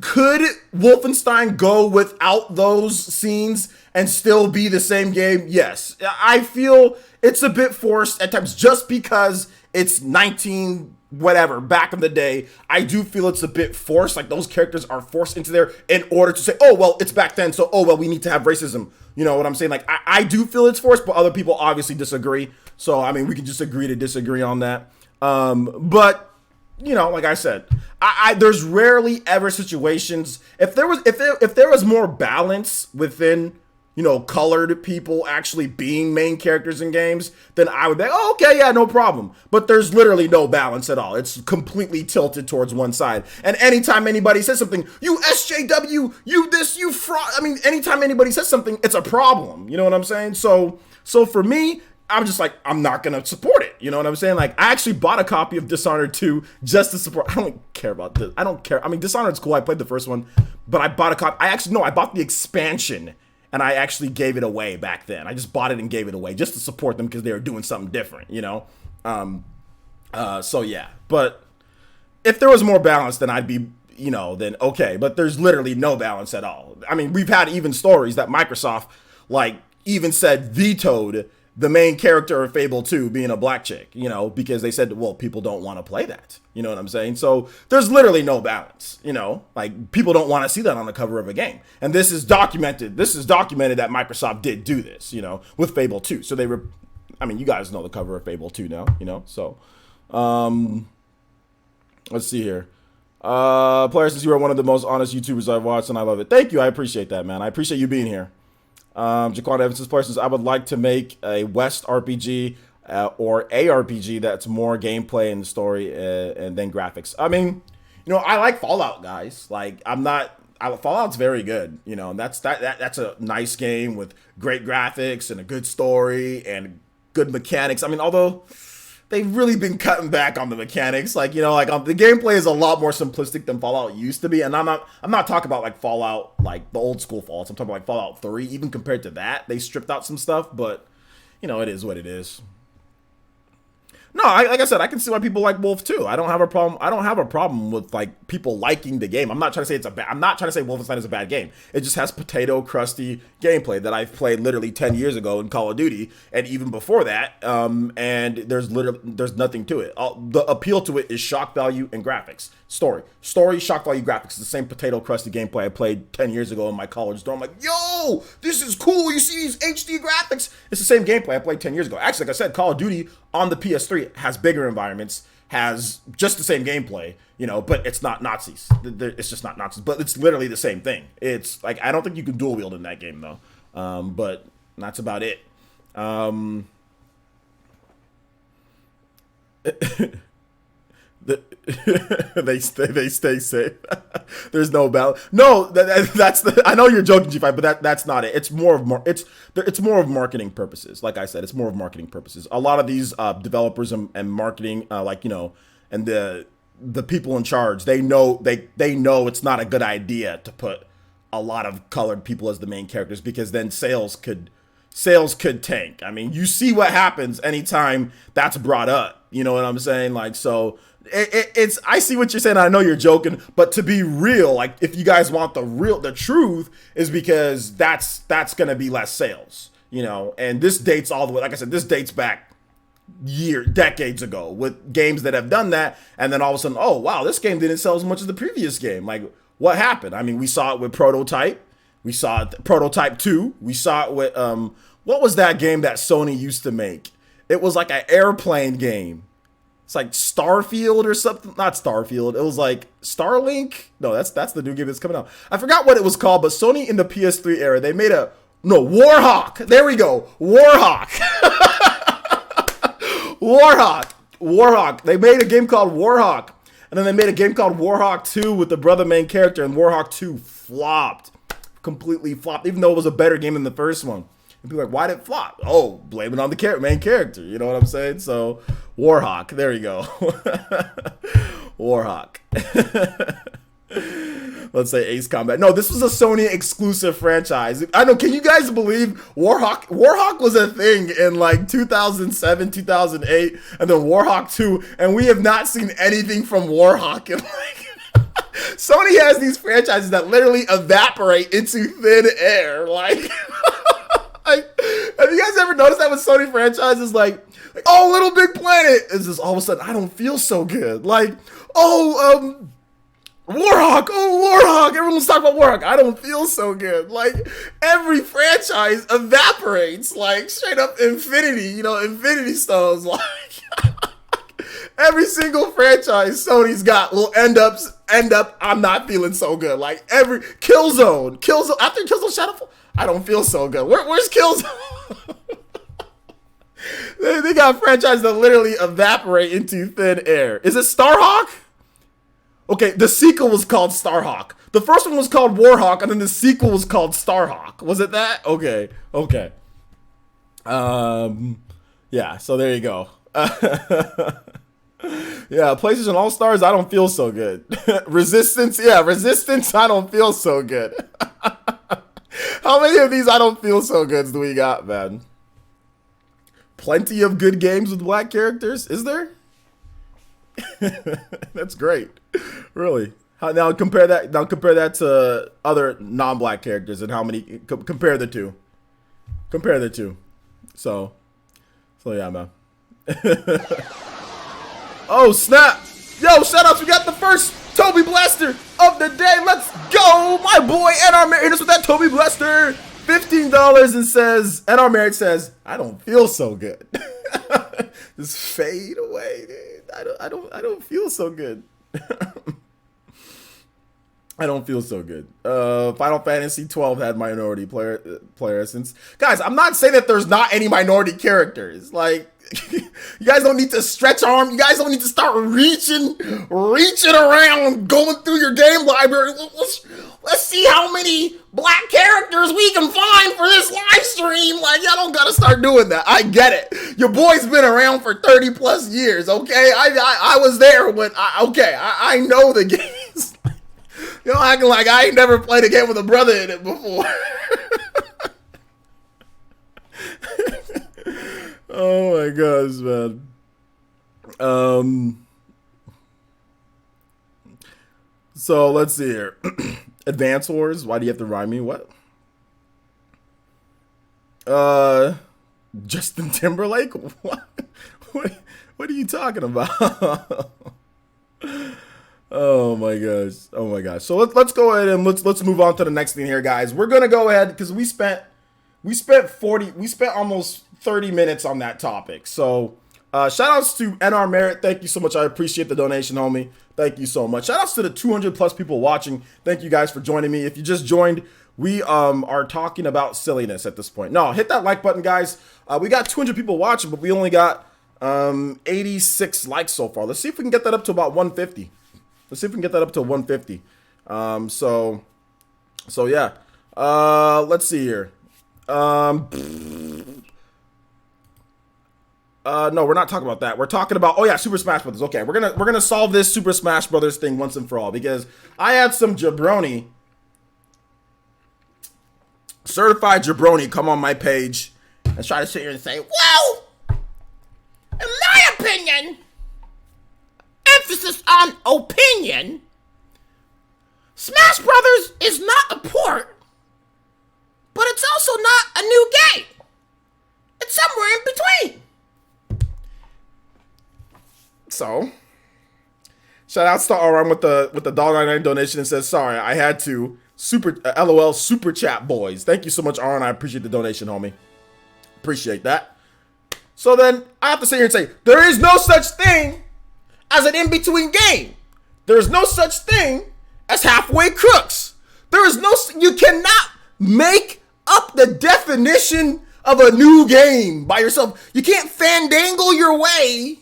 Could Wolfenstein go without those scenes and still be the same game? Yes. I feel it's a bit forced at times just because it's 19 whatever back in the day. I do feel it's a bit forced. Like those characters are forced into there in order to say, oh, well, it's back then. So, oh, well, we need to have racism. You know what I'm saying? Like I do feel it's forced, but other people obviously disagree. So, I mean, we can just agree to disagree on that. But you know, like I said, there's rarely ever situations. If there was more balance within, you know, colored people actually being main characters in games, then I would be, oh, okay, yeah, no problem. But there's literally no balance at all. It's completely tilted towards one side. And anytime anybody says something, you SJW, you this, you fraud. I mean, anytime anybody says something, it's a problem. You know what I'm saying? So for me, I'm just like, I'm not going to support it. You know what I'm saying? Like, I actually bought a copy of Dishonored 2 just to support. I don't care about this. I don't care. I mean, Dishonored's cool. I played the first one, but I bought a copy. I bought the expansion and I actually gave it away back then. I just bought it and gave it away just to support them because they were doing something different, you know? So yeah, but if there was more balance, then I'd be, you know, then okay, but there's literally no balance at all. I mean, we've had even stories that Microsoft, like, even said vetoed the main character of Fable 2 being a black chick, you know, because they said, well, people don't want to play that. You know what I'm saying? So there's literally no balance, you know, like people don't want to see that on the cover of a game. And this is documented. This is documented that Microsoft did do this, you know, with Fable 2. So I mean, you guys know the cover of Fable 2 now, you know, so let's see here. Player, since you are one of the most honest YouTubers I've watched and I love it. Thank you. I appreciate that, man. I appreciate you being here. Jaquan Evans' player, I would like to make a West RPG or a RPG that's more gameplay and story and then graphics. I mean, you know, I like Fallout, guys. Like, Fallout's very good, you know, and that's a nice game with great graphics and a good story and good mechanics. I mean, although they've really been cutting back on the mechanics, like, you know, like the gameplay is a lot more simplistic than Fallout used to be. And I'm not talking about like Fallout, like the old school Fallouts. I'm talking about like Fallout 3. Even compared to that, they stripped out some stuff, but you know, it is what it is. No, like I said, I can see why people like Wolf too. I don't have a problem. I don't have a problem with like people liking the game. I'm not trying to say I'm not trying to say Wolfenstein is a bad game. It just has potato crusty gameplay that I've played literally 10 years ago in Call of Duty, and even before that. And there's nothing to it. The appeal to it is shock value and graphics. Story, shock value, graphics. It's the same potato crusty gameplay I played 10 years ago in my college dorm. I'm like, yo, this is cool. You see these HD graphics? It's the same gameplay I played 10 years ago. Actually, like I said, Call of Duty on the PS3 has bigger environments, has just the same gameplay, you know, but it's not Nazis. It's just not Nazis, but it's literally the same thing. It's like, I don't think you can dual wield in that game though. But that's about it. They stay safe. There's no balance. No, that's the. I know you're joking, G5, but that's not it. It's more of marketing purposes. Like I said, it's more of marketing purposes. A lot of these developers and marketing, like, you know, and the people in charge, they know it's not a good idea to put a lot of colored people as the main characters, because then sales could tank. I mean, you see what happens anytime that's brought up. You know what I'm saying? Like, so. It's I see what you're saying. I know you're joking, but to be real, like if you guys want the truth, is because that's gonna be less sales, you know. And this dates all the way, like I said, this dates back decades ago with games that have done that, and then all of a sudden, oh wow, this game didn't sell as much as the previous game. Like, what happened? I mean, we saw it with Prototype, we saw it Prototype 2, we saw it with what was that game that Sony used to make? It was like an airplane game. It's like Starfield or something. Not Starfield. It was like Starlink. No, that's the new game that's coming out. I forgot what it was called, but Sony in the PS3 era, they made Warhawk. There we go. Warhawk. Warhawk. They made a game called Warhawk. And then they made a game called Warhawk 2 with the brother main character, and Warhawk 2 flopped. Completely flopped, even though it was a better game than the first one. And people are like, why did it flop? Oh, blame it on the main character. You know what I'm saying? So, Warhawk. There you go. Warhawk. Let's say Ace Combat. No, this was a Sony exclusive franchise. I know, can you guys believe Warhawk? Warhawk was a thing in like 2007, 2008, and then Warhawk 2, and we have not seen anything from Warhawk in like... Sony has these franchises that literally evaporate into thin air. Like, have you guys ever noticed that with Sony franchises? Like, oh, Little Big Planet is just all of a sudden, I don't feel so good. Like, Warhawk, everyone's talking about Warhawk. I don't feel so good. Like, every franchise evaporates, like, straight up infinity, Infinity Stones. Like, every single franchise Sony's got will end up, I'm not feeling so good. Like, every Killzone, after Killzone Shadowfall, I don't feel so good. Where's Killzone? They got franchises that literally evaporate into thin air. Is it Starhawk? Okay, the sequel was called Starhawk. The first one was called Warhawk, and then the sequel was called Starhawk. Was it that? Okay. Yeah, so there you go. Yeah, PlayStation All-Stars, I don't feel so good. Resistance, I don't feel so good. How many of these I don't feel so goods do we got, man? Plenty of good games with black characters, is there? That's great. Really. Now compare that to other non-black characters and how many compare the two. So yeah, man. Oh, snap. Yo, shoutouts, we got the first Toby Blaster of the day. Let's go. My boy NR Merritt hit us with that Toby Blaster. $15 and says, NR Merritt says, I don't feel so good. Just fade away, dude. I don't feel so good. I don't feel so good. Final Fantasy 12 had minority player essence. Guys, I'm not saying that there's not any minority characters. Like, you guys don't need to stretch arm. You guys don't need to start reaching around, going through your game library. Let's see how many black characters we can find for this live stream. Like, y'all don't gotta start doing that. I get it. Your boy's been around for 30 plus years. Okay, I was there when. I know the games. You know, acting like I ain't never played a game with a brother in it before. Oh my gosh, man. So let's see here. Advance Wars. Why do you have to rhyme me? What? Justin Timberlake? What? What are you talking about? Oh my gosh. So let's go ahead and let's move on to the next thing here, guys. We're gonna go ahead because we spent almost 30 minutes on that topic. So shout outs to NR Merritt. Thank you so much. I appreciate the donation, homie. Thank you so much. Shout outs to the 200 plus people watching. Thank you guys for joining me. If you just joined, we are talking about silliness at this point. No, hit that like button, guys. We got 200 people watching, but we only got 86 likes so far. Let's see if we can get that up to about 150. So yeah. Let's see here. No, we're not talking about that. We're talking about, oh yeah, Super Smash Brothers. Okay, we're gonna solve this Super Smash Brothers thing once and for all, because I had some jabroni, certified jabroni, come on my page and try to sit here and say, well, in my opinion, emphasis on opinion, Smash Brothers is not a port, but it's also not a new game. It's somewhere in between. So, shout out to Aram with the $1.99 donation and says, sorry, I had to. LOL super chat boys. Thank you so much, Aram. I appreciate the donation, homie. Appreciate that. So then I have to sit here and say, there is no such thing as an in-between game. There is no such thing as halfway crooks. There is no, you cannot make up the definition of a new game by yourself. You can't fandangle your way.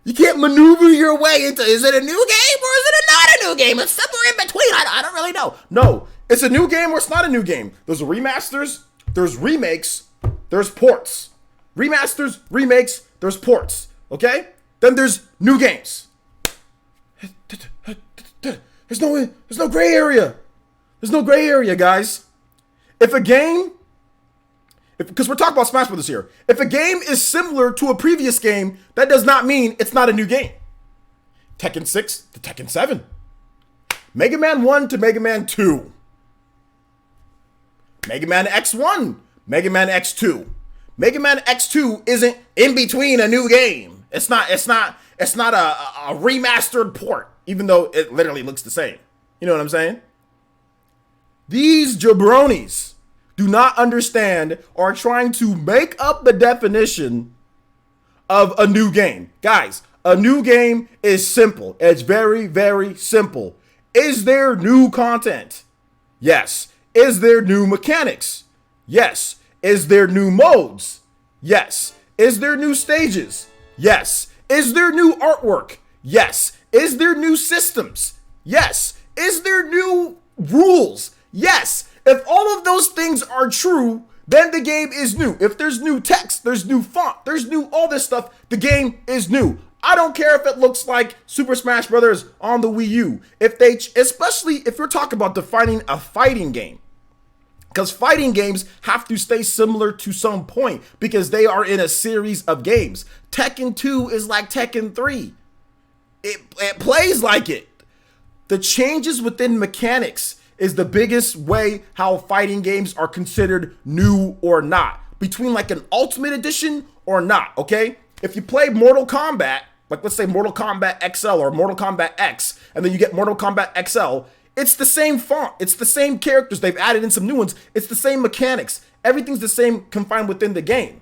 You can't maneuver your way into, is it a new game or is it not a new game? It's somewhere in between. I don't really know. No, it's a new game or it's not a new game. There's remasters, there's remakes, there's ports. Remasters, remakes, there's ports. Okay? Then there's new games. There's no gray area. There's no gray area, guys. If a game, because we're talking about Smash Brothers here, if a game is similar to a previous game, that does not mean it's not a new game. Tekken 6 to Tekken 7. Mega Man 1 to Mega Man 2. Mega Man X1, Mega Man X2. Mega Man X2 isn't in between a new game. It's not a remastered port, even though it literally looks the same. You know what I'm saying? These jabronis do not understand or are trying to make up the definition of a new game. Guys, a new game is simple. It's very, very simple. Is there new content? Yes. Is there new mechanics? Yes. Is there new modes? Yes. Is there new stages? Yes. Is there new artwork? Yes. Is there new systems? Yes. Is there new rules? Yes. If all of those things are true, then the game is new. If there's new text, there's new font, there's new all this stuff, the game is new. I don't care if it looks like Super Smash Brothers on the Wii U. Especially if you're talking about defining a fighting game. Because fighting games have to stay similar to some point because they are in a series of games. Tekken 2 is like Tekken 3. It plays like it. The changes within mechanics is the biggest way how fighting games are considered new or not. Between like an Ultimate Edition or not, okay? If you play Mortal Kombat, like let's say Mortal Kombat XL or Mortal Kombat X, and then you get Mortal Kombat XL, it's the same font. It's the same characters. They've added in some new ones. It's the same mechanics. Everything's the same confined within the game.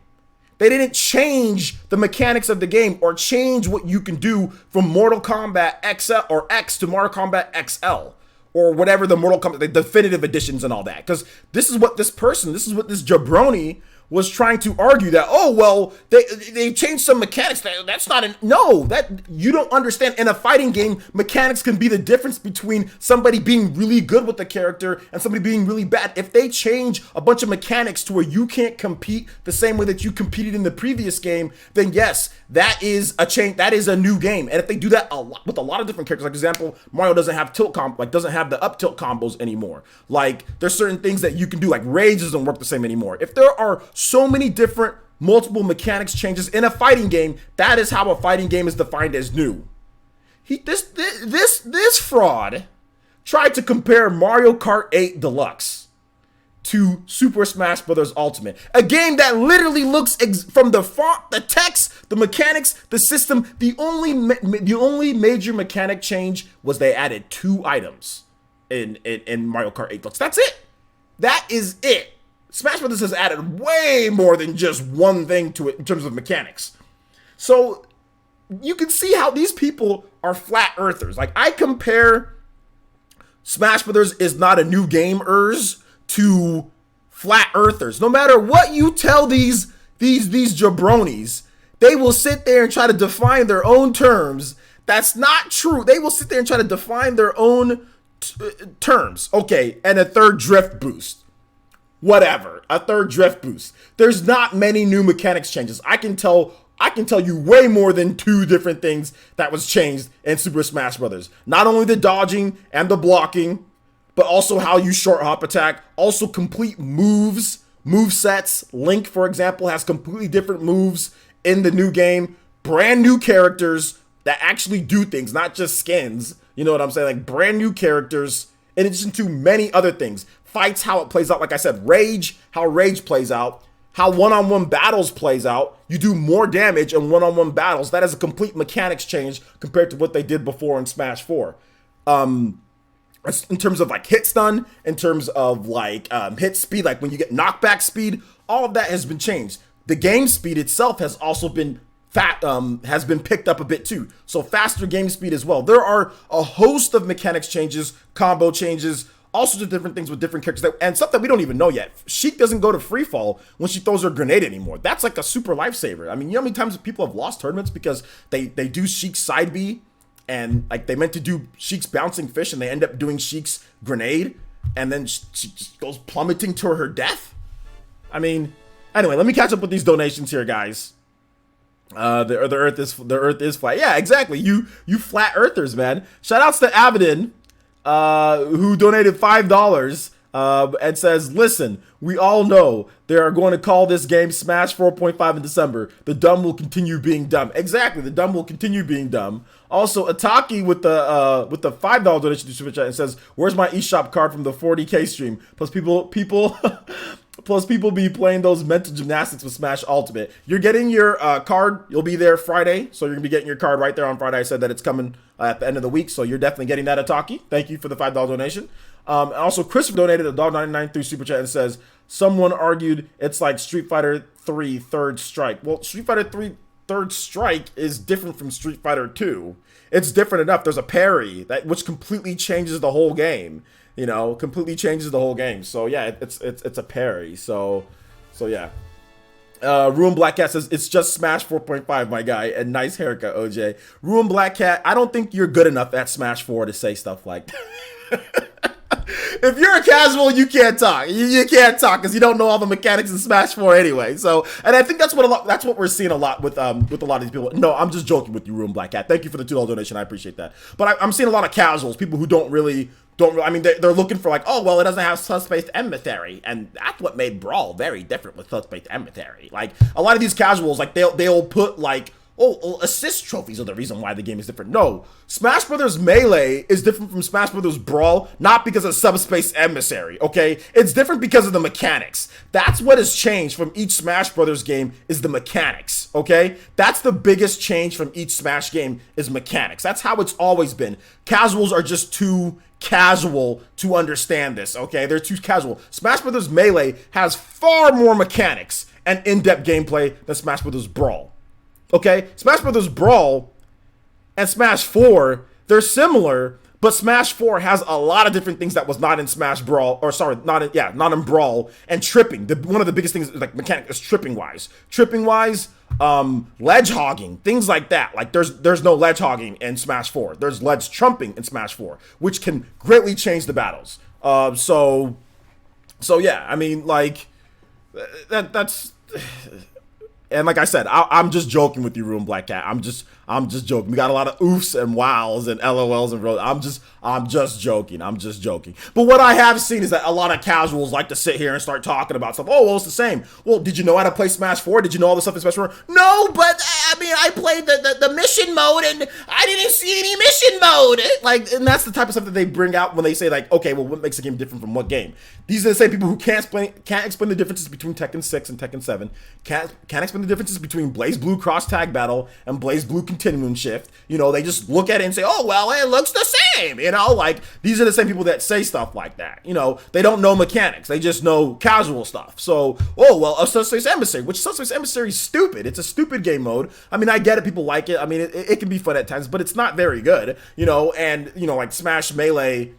They didn't change the mechanics of the game or change what you can do from Mortal Kombat XL or X to Mortal Kombat XL or whatever the Mortal Kombat, the definitive editions and all that. Because this is what this jabroni was trying to argue that, oh, well, they changed some mechanics. That's not no, that you don't understand. In a fighting game, mechanics can be the difference between somebody being really good with the character and somebody being really bad. If they change a bunch of mechanics to where you can't compete the same way that you competed in the previous game, then yes, that is a change. That is a new game. And if they do that a lot with a lot of different characters, like example, Mario doesn't have doesn't have the up tilt combos anymore. Like there's certain things that you can do, like Rage doesn't work the same anymore. If there are so many different multiple mechanics changes in a fighting game, that is how a fighting game is defined as new. This fraud tried to compare Mario Kart 8 Deluxe to Super Smash Bros. Ultimate, a game that literally looks from the font, the text, the mechanics, the system. The only major mechanic change was they added 2 items in Mario Kart 8 Deluxe. That's it. That is it. Smash Bros. Has added way more than just one thing to it in terms of mechanics. So you can see how these people are flat earthers. Like I compare Smash Bros. Is not a new game-ers to flat earthers. No matter what you tell these jabronis, they will sit there and try to define their own terms. That's not true. They will sit there and try to define their own terms. Okay, and a third drift boost. Whatever, a third drift boost. There's not many new mechanics changes. I can tell you way more than 2 different things that was changed in Super Smash Bros. Not only the dodging and the blocking, but also how you short hop attack, also complete moves, move sets. Link, for example, has completely different moves in the new game. Brand new characters that actually do things, not just skins. You know what I'm saying? Like brand new characters in addition to many other things. Fights, how it plays out. Like I said, Rage, how Rage plays out, how one-on-one battles plays out. You do more damage in one-on-one battles. That is a complete mechanics change compared to what they did before in Smash 4. In terms of like hit stun, in terms of like hit speed, like when you get knockback speed, all of that has been changed. The game speed itself has also been has been picked up a bit too. So faster game speed as well. There are a host of mechanics changes, combo changes, all sorts of different things with different characters, and stuff that we don't even know yet. Sheik doesn't go to free fall when she throws her grenade anymore. That's like a super lifesaver. I mean, you know how many times people have lost tournaments because they do Sheik's side B, and like they meant to do Sheik's bouncing fish, and they end up doing Sheik's grenade, and then she just goes plummeting to her death. I mean, anyway, let me catch up with these donations here, guys. The earth is flat. Yeah, exactly. You flat earthers, man. Shout outs to Avidin, who donated $5 and says, listen, we all know they are going to call this game Smash 4.5 in December. The dumb will continue being dumb. Exactly, the dumb will continue being dumb. Also, Ataki with the $5 donation to Super Chat and says, where's my eShop card from the 40K stream? Plus people Plus, people be playing those mental gymnastics with Smash Ultimate. You're getting your card. You'll be there Friday, so you're going to be getting your card right there on Friday. I said that it's coming at the end of the week, so you're definitely getting that, Ataki. Thank you for the $5 donation. Also, Christopher donated $1.99 through Super Chat and says, someone argued it's like Street Fighter 3 Third Strike. Well, Street Fighter 3 Third Strike is different from Street Fighter 2. It's different enough. There's a parry, which completely changes the whole game. You know, completely changes the whole game. So yeah, it's a parry. So yeah. Ruin Black Cat says it's just Smash 4.5, my guy, and nice haircut, OJ. Ruin Black Cat, I don't think you're good enough at Smash 4 to say stuff like that. If you're a casual, you can't talk. You can't talk because you don't know all the mechanics in Smash 4 anyway. So, and I think that's what we're seeing a lot with a lot of these people. No, I'm just joking with you, Ruin Black Cat. Thank you for the $2 donation. I appreciate that. But I'm seeing a lot of casuals, people who don't really. I mean, they're looking for like, oh, well, it doesn't have subspace emissary, and that's what made Brawl very different with subspace emissary. Like a lot of these casuals, like they'll put like, oh, assist trophies are the reason why the game is different. No, Smash Brothers Melee is different from Smash Brothers Brawl, not because of subspace emissary. Okay, it's different because of the mechanics. That's what has changed from each Smash Brothers game is the mechanics. Okay, that's the biggest change from each Smash game is mechanics. That's how it's always been. Casuals are just too casual to understand this, okay? They're too casual. Smash Brothers Melee has far more mechanics and in-depth gameplay than Smash Brothers Brawl, okay? Smash Brothers Brawl and Smash 4, they're similar, but Smash 4 has a lot of different things that was not in Smash Brawl, or sorry, not in Brawl, and tripping. One of the biggest things, like mechanic, is tripping-wise. Tripping-wise, ledge hogging, things like that. Like there's no ledge hogging in Smash 4. There's ledge trumping in Smash 4, which can greatly change the battles. So yeah, I mean, like that's. And like I said, I'm just joking with you, Ruin Black Cat. I'm just joking. We got a lot of oofs and wows and LOLs and I'm just joking. I'm just joking. But what I have seen is that a lot of casuals like to sit here and start talking about stuff. Oh, well, it's the same. Well, did you know how to play Smash 4? Did you know all the stuff in Smash 4? No, but I mean, I played the mission mode and I didn't see any mission mode. And that's the type of stuff that they bring out when they say like, okay, well, what makes a game different from what game? These are the same people who can't explain the differences between Tekken 6 and Tekken 7. Can't explain the differences between Blaze Blue Cross Tag Battle and Blaze Blue Continuum Shift. You know, they just look at it and say, oh, well, it looks the same. You know, like these are the same people that say stuff like that. You know, they don't know mechanics. They just know casual stuff. So, oh, well, a Subspace Emissary, which Subspace Emissary is stupid. It's a stupid game mode. I mean, I get it. People like it. I mean, it can be fun at times, but it's not very good. You know, and, you know, like Smash Melee,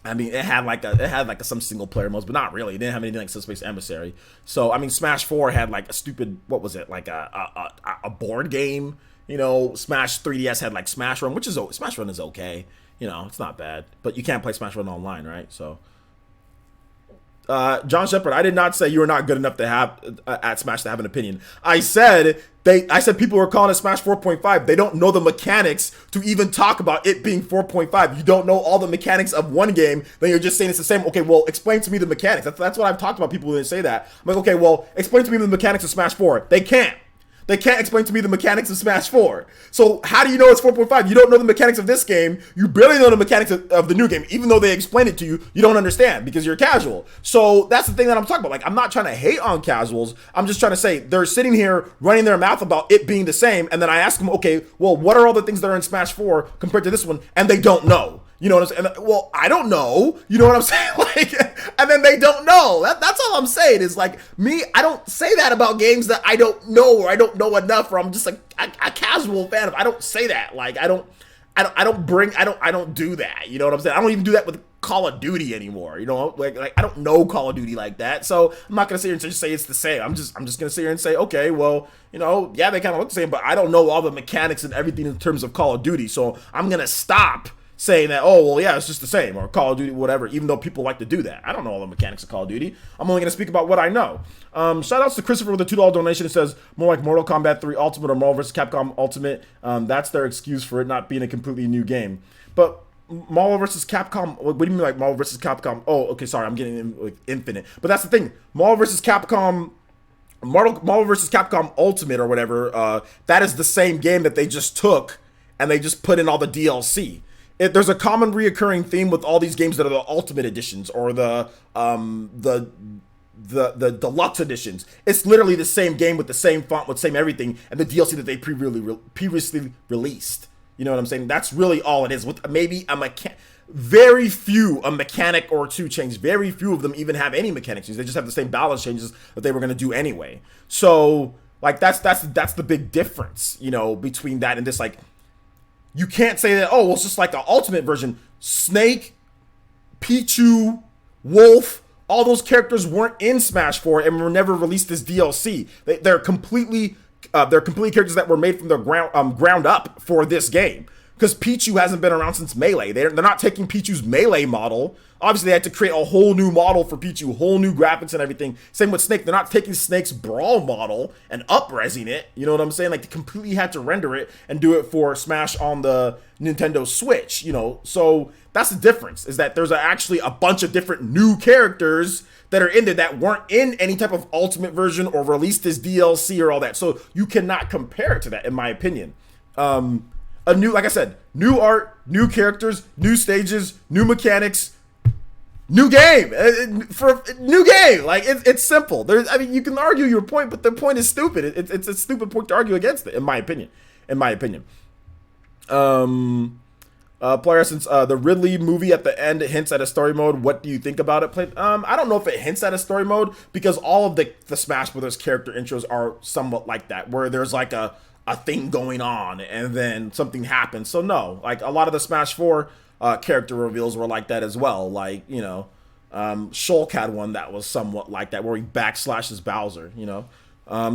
I mean, it had like some single player modes, but not really. It didn't have anything like Subspace Emissary. So, I mean, Smash 4 had like a stupid, what was it? Like a board game. You know, Smash 3DS had like Smash Run, Smash Run is okay. You know, it's not bad, but you can't play Smash Run online, right? So, John Shepard, I did not say you were not good enough to have at Smash to have an opinion. I said people were calling it Smash 4.5. They don't know the mechanics to even talk about it being 4.5. You don't know all the mechanics of one game, then you're just saying it's the same. Okay, well, explain to me the mechanics. That's what I've talked about people who say that. I'm like, okay, well, explain to me the mechanics of Smash 4. They can't. They can't explain to me the mechanics of Smash 4. So how do you know it's 4.5? You don't know the mechanics of this game. You barely know the mechanics of the new game. Even though they explain it to you, you don't understand because you're casual. So that's the thing that I'm talking about. Like, I'm not trying to hate on casuals. I'm just trying to say they're sitting here running their mouth about it being the same. And then I ask them, okay, well, what are all the things that are in Smash 4 compared to this one? And they don't know. You know what I'm saying? Well, I don't know. You know what I'm saying? Like, and then they don't know. That's all I'm saying is like me. I don't say that about games that I don't know or I don't know enough. Or I'm just like a casual fan of. I don't say that. Like I don't do that. You know what I'm saying? I don't even do that with Call of Duty anymore. You know, like I don't know Call of Duty like that. So I'm not gonna sit here and just say it's the same. I'm just gonna sit here and say, okay, well, you know, yeah, they kind of look the same, but I don't know all the mechanics and everything in terms of Call of Duty. So I'm gonna stop saying that, oh, well, yeah, it's just the same, or Call of Duty, whatever, even though people like to do that. I don't know all the mechanics of Call of Duty. I'm only going to speak about what I know. Shout outs to Christopher with a $2 donation. It says, more like Mortal Kombat 3 Ultimate or Marvel vs. Capcom Ultimate. That's their excuse for it not being a completely new game. But Marvel vs. Capcom, what do you mean like Marvel vs. Capcom? Oh, okay, sorry, I'm getting like Infinite. But that's the thing. Marvel vs. Capcom, Marvel vs. Capcom Ultimate or whatever, that is the same game that they just took and they just put in all the DLC. There's a common reoccurring theme with all these games that are the Ultimate Editions or the deluxe editions. It's literally the same game with the same font, with same everything, and the DLC that they previously released. You know what I'm saying? That's really all it is. With maybe a mechanic or two change. Very few of them even have any mechanic changes. They just have the same balance changes that they were going to do anyway. So like that's the big difference, you know, between that and this. Like, you can't say that, oh, well, it's just like the Ultimate version. Snake, Pichu, Wolf, all those characters weren't in Smash 4 and were never released as DLC. They're completely characters that were made from the ground up for this game. Because Pichu hasn't been around since Melee. They're not taking Pichu's Melee model. Obviously, they had to create a whole new model for Pichu, whole new graphics and everything. Same with Snake. They're not taking Snake's Brawl model and up-resing it. You know what I'm saying? Like, they completely had to render it and do it for Smash on the Nintendo Switch, you know? So that's the difference, is that there's actually a bunch of different new characters that are in there that weren't in any type of Ultimate version or released as DLC or all that. So you cannot compare it to that, in my opinion. Like I said, new art, new characters, new stages, new mechanics, new game. For new game, like it's simple. You can argue your point, but the point is stupid. It's a stupid point to argue against it, in my opinion. Player Essence, the Ridley movie at the end hints at a story mode. What do you think about it? I don't know if it hints at a story mode, because all of the Smash Brothers character intros are somewhat like that, where there's like a thing going on and then something happens. So no, like a lot of the Smash 4 character reveals were like that as well. Like, you know, Shulk had one that was somewhat like that, where he backslashes Bowser, you know.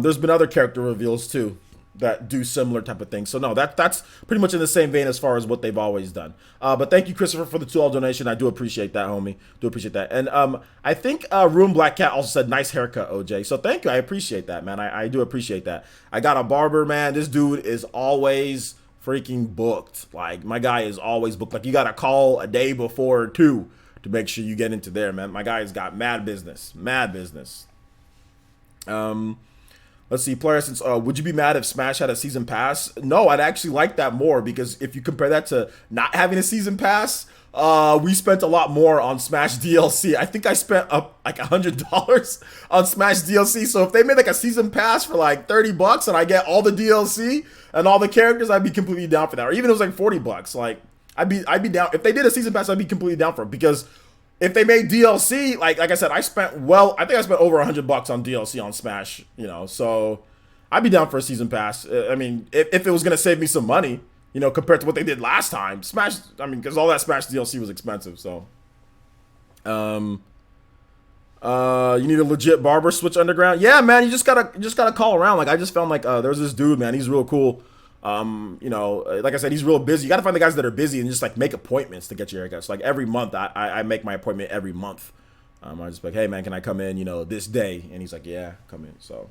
There's been other character reveals too that do similar type of things. So no, that's pretty much in the same vein as far as what they've always done. But thank you, Christopher, for the $2 donation. I do appreciate that, homie. Do appreciate that. And I think Room Black Cat also said nice haircut, OJ. So thank you. I appreciate that, man. I do appreciate that. I got a barber, man. This dude is always freaking booked. Like, my guy is always booked. Like, you got to call a day before or two to make sure you get into there, man. My guy's got mad business. Mad business. Let's see, Player Essence, would you be mad if Smash had a season pass? No, I'd actually like that more, because if you compare that to not having a season pass, we spent a lot more on Smash DLC. I think I spent like $100 on Smash DLC. So if they made like a season pass for like $30 and I get all the DLC and all the characters, I'd be completely down for that. Or even if it was like $40, like I'd be down. If they did a season pass, I'd be completely down for it, because if they made DLC, like I said, I think I spent over $100 on DLC on Smash, you know, so I'd be down for a season pass. I mean, if it was going to save me some money, you know, compared to what they did last time. Smash, I mean, because all that Smash DLC was expensive, so. You need a legit barber switch underground? Yeah, man, you just gotta call around. Like, I just found like there's this dude, man, he's real cool. You know, like I said, he's real busy. You got to find the guys that are busy and just like make appointments to get your haircut. So like every month, I make my appointment every month. I just like, hey man, can I come in, you know, this day? And he's like, yeah, come in. So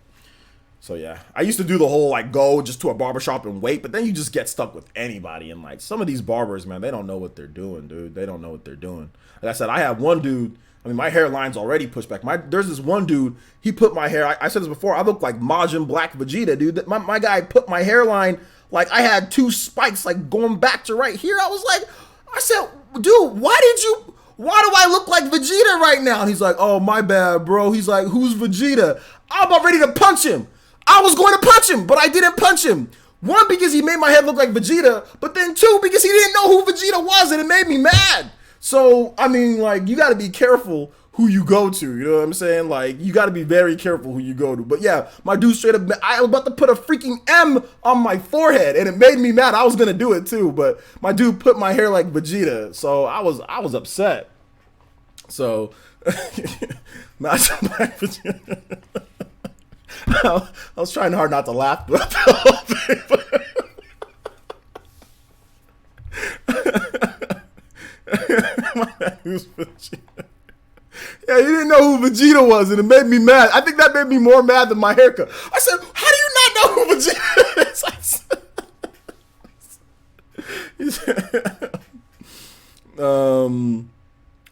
yeah, I used to do the whole like go just to a barbershop and wait, but then you just get stuck with anybody. And like some of these barbers, man, they don't know what they're doing, dude. They don't know what they're doing. Like I said, I have one dude. I mean, my hairline's already pushed back. There's this one dude, he put my hair, I said this before, I look like Majin Black Vegeta, dude. My guy put my hairline, like I had two spikes, like going back to right here. I said, dude, why do I look like Vegeta right now? And he's like, oh, my bad, bro. He's like, who's Vegeta? I'm about ready to punch him. I was going to punch him, but I didn't punch him. One, because he made my head look like Vegeta, but then two, because he didn't know who Vegeta was, and it made me mad. So, I mean, like, you got to be careful who you go to, you know what I'm saying? Like, you got to be very careful who you go to. But yeah, my dude straight up, I was about to put a freaking M on my forehead, and it made me mad. I was gonna do it too, but my dude put my hair like Vegeta, so I was upset. So, Master Black Vegeta. I was trying hard not to laugh throughout the whole thing, but yeah, you didn't know who Vegeta was, and it made me mad. I think that made me more mad than my haircut. I said, "How do you not know who Vegeta is?"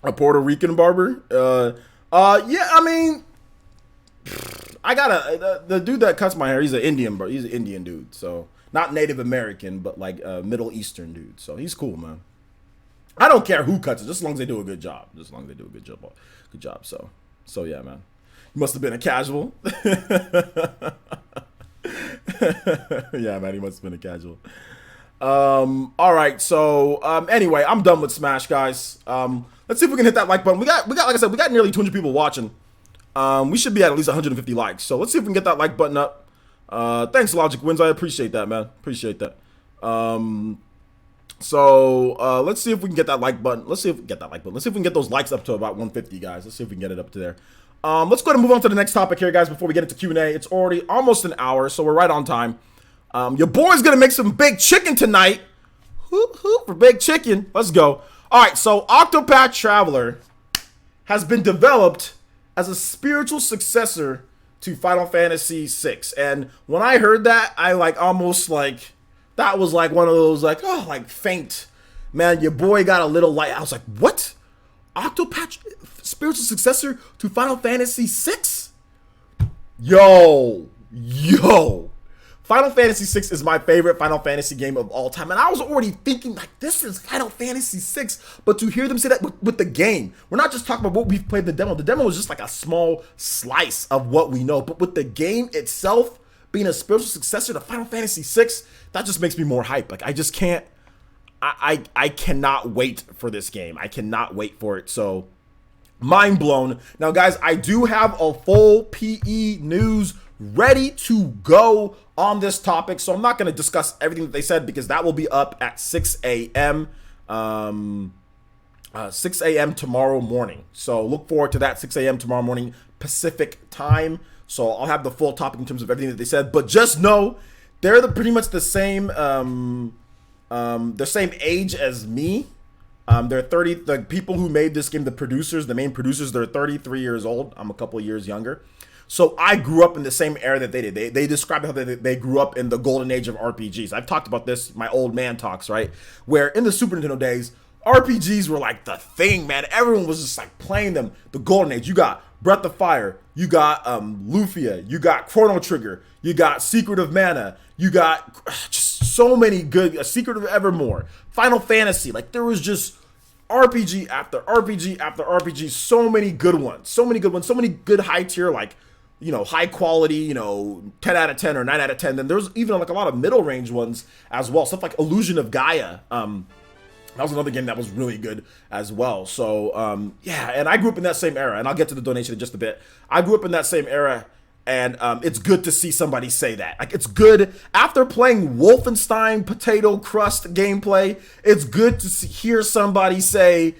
A Puerto Rican barber. Yeah, I mean, I got the dude that cuts my hair. He's an Indian, bro. He's an Indian dude, so not Native American, but like a Middle Eastern dude. So he's cool, man. I don't care who cuts it, just as long as they do a good job. Just as long as they do a good job. Good job. So yeah, man. He must have been a casual. Yeah, man. He must have been a casual. All right. So anyway, I'm done with Smash, guys. Let's see if we can hit that like button. We got like I said, we got nearly 200 people watching. We should be at least 150 likes. So let's see if we can get that like button up. Thanks, Logic Wins. I appreciate that, man. Appreciate that. So let's see if we can get that like button. Let's see if we can get that like button. Let's see if we can get those likes up to about 150, guys. Let's see if we can get it up to there. Let's go ahead and move on to the next topic here, guys, before we get into Q&A. It's already almost an hour, so we're right on time. Your boy's gonna make some big chicken tonight. For big chicken. Let's go. All right, so Octopath Traveler has been developed as a spiritual successor to Final Fantasy VI. And when I heard that, I like almost like, that was like one of those like, oh, like faint. Man, your boy got a little light. I was like, what? Octopath spiritual successor to Final Fantasy VI? Yo. Final Fantasy VI is my favorite Final Fantasy game of all time. And I was already thinking, like, this is Final Fantasy VI. But to hear them say that with the game, we're not just talking about what we've played in the demo. The demo was just like a small slice of what we know. But with the game itself being a spiritual successor to Final Fantasy VI, that just makes me more hype. Like, I just can't, I cannot wait for this game. I cannot wait for it. So, mind blown. Now, guys, I do have a full PE news ready to go on this topic, so I'm not going to discuss everything that they said because that will be up at 6 a.m. 6 a.m. tomorrow morning. So look forward to that 6 a.m. tomorrow morning Pacific time. So I'll have the full topic in terms of everything that they said, but just know they're pretty much the same age as me. They're 30. The people who made this game, the producers, the main producers, they're 33 years old. I'm a couple of years younger. So I grew up in the same era that they did. They described how they grew up in the golden age of RPGs. I've talked about this, my old man talks, right? Where in the Super Nintendo days, RPGs were like the thing, man. Everyone was just like playing them. The golden age. You got Breath of Fire. You got Lufia. You got Chrono Trigger. You got Secret of Mana. You got just so many good, Secret of Evermore. Final Fantasy. Like there was just RPG after RPG after RPG. So many good ones. So many good ones. So many good high tier, like, you know, high quality, you know, 10 out of 10 or 9 out of 10. Then there's even like a lot of middle range ones as well. Stuff like Illusion of Gaia. That was another game that was really good as well. So, yeah, and I grew up in that same era, and I'll get to the donation in just a bit. I grew up in that same era, and it's good to see somebody say that. Like, it's good. After playing Wolfenstein Potato Crust gameplay, it's good to hear somebody say,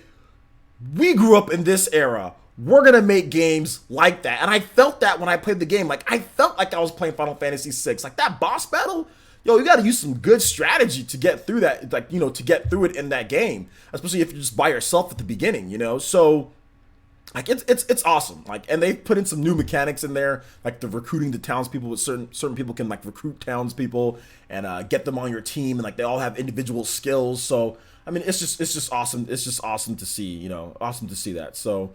we grew up in this era. We're going to make games like that. And I felt that when I played the game. Like, I felt like I was playing Final Fantasy VI. Like, that boss battle, yo, you got to use some good strategy to get through that, like, you know, to get through it in that game. Especially if you're just by yourself at the beginning, you know? So, like, it's awesome. Like, and they put in some new mechanics in there, like the recruiting the townspeople. With certain people can, like, recruit townspeople and get them on your team. And, like, they all have individual skills. So, I mean, it's just awesome. It's just awesome to see, you know, awesome to see that. So,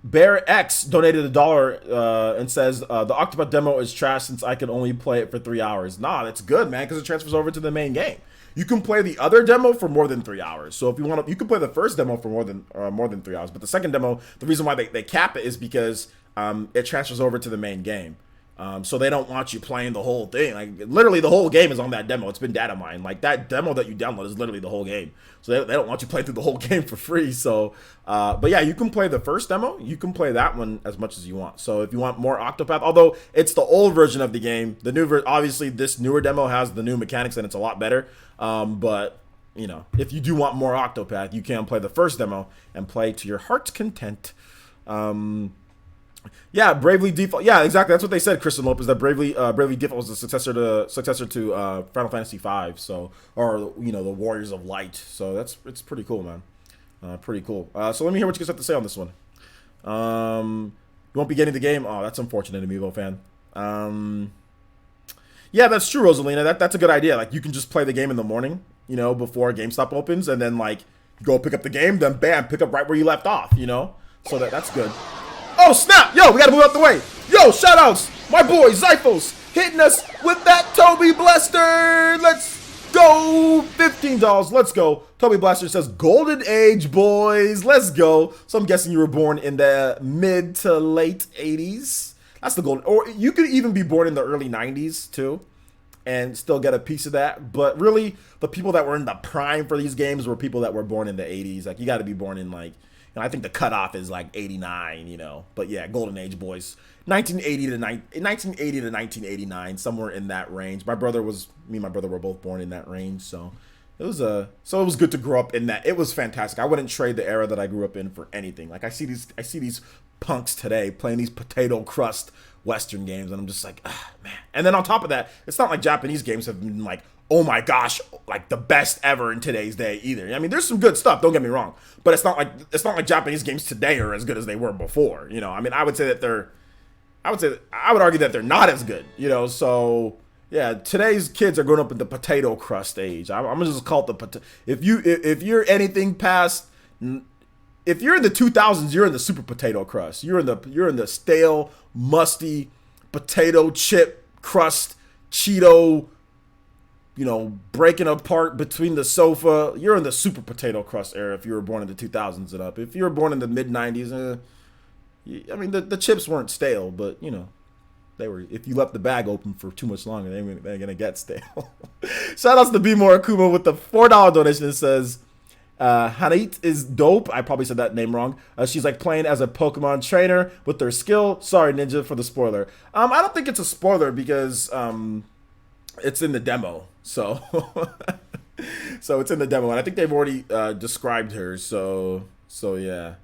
Bear X donated $1 and says the Octopath demo is trash since I could only play it for 3 hours. Nah, that's good, man, because it transfers over to the main game. You can play the other demo for more than 3 hours. So if you want to, you can play the first demo for more than 3 hours. But the second demo, the reason why they cap it is because it transfers over to the main game. So they don't want you playing the whole thing. Like literally the whole game is on that demo. It's been data mined. Like that demo that you download is literally the whole game. So they don't want you playing through the whole game for free. So, but yeah, you can play the first demo. You can play that one as much as you want. So if you want more Octopath, although it's the old version of the game, the new version, obviously this newer demo has the new mechanics and it's a lot better. But you know, if you do want more Octopath, you can play the first demo and play to your heart's content. Yeah, Bravely Default. Yeah, exactly. That's what they said, Kristen Lopez. That Bravely Default was the successor to Final Fantasy V. So, or you know, the Warriors of Light. So it's pretty cool, man. Pretty cool. So let me hear what you guys have to say on this one. You won't be getting the game. Oh, that's unfortunate, Amiibo fan. Yeah, that's true, Rosalina. That's a good idea. Like you can just play the game in the morning, you know, before GameStop opens, and then like go pick up the game, then bam, pick up right where you left off, you know. So that's good. Oh, snap! Yo, we gotta move out the way. Yo, shoutouts! My boy, Zyphos, hitting us with that Toby Blaster! Let's go! $15, let's go. Toby Blaster says, Golden Age, boys, let's go. So I'm guessing you were born in the mid to late 80s. That's the golden, or you could even be born in the early 90s, too, and still get a piece of that. But really, the people that were in the prime for these games were people that were born in the 80s. Like, you gotta be born in, like, I think the cutoff is like 89, you know. But yeah, Golden Age boys, 1980 to 1989, somewhere in that range. Me and my brother were both born in that range, so it was good to grow up in that. It was fantastic. I wouldn't trade the era that I grew up in for anything. Like I see these punks today playing these potato crust Western games, and I'm just like, man. And then on top of that, it's not like Japanese games have been like, oh my gosh, like the best ever in today's day either. I mean, there's some good stuff, don't get me wrong, but it's not like Japanese games today are as good as they were before, you know. I mean, I would argue that they're not as good, you know. So yeah, today's kids are growing up in the potato crust age. I'm gonna just call it the potato. If you're anything past, if you're in the 2000s, you're in the super potato crust. You're in the stale, musty potato chip crust Cheeto, you know, breaking apart between the sofa. You're in the super potato crust era if you were born in the 2000s and up. If you were born in the mid 90s, I mean, the chips weren't stale, but you know, they were. If you left the bag open for too much longer, they're gonna get stale. Shout outs to Be More Akuma with the $4 donation that says, Hanait is dope. I probably said that name wrong. She's like playing as a Pokemon trainer with their skill. Sorry, Ninja, for the spoiler. I don't think it's a spoiler because it's in the demo. So so it's in the demo, and I think they've already described her. So yeah.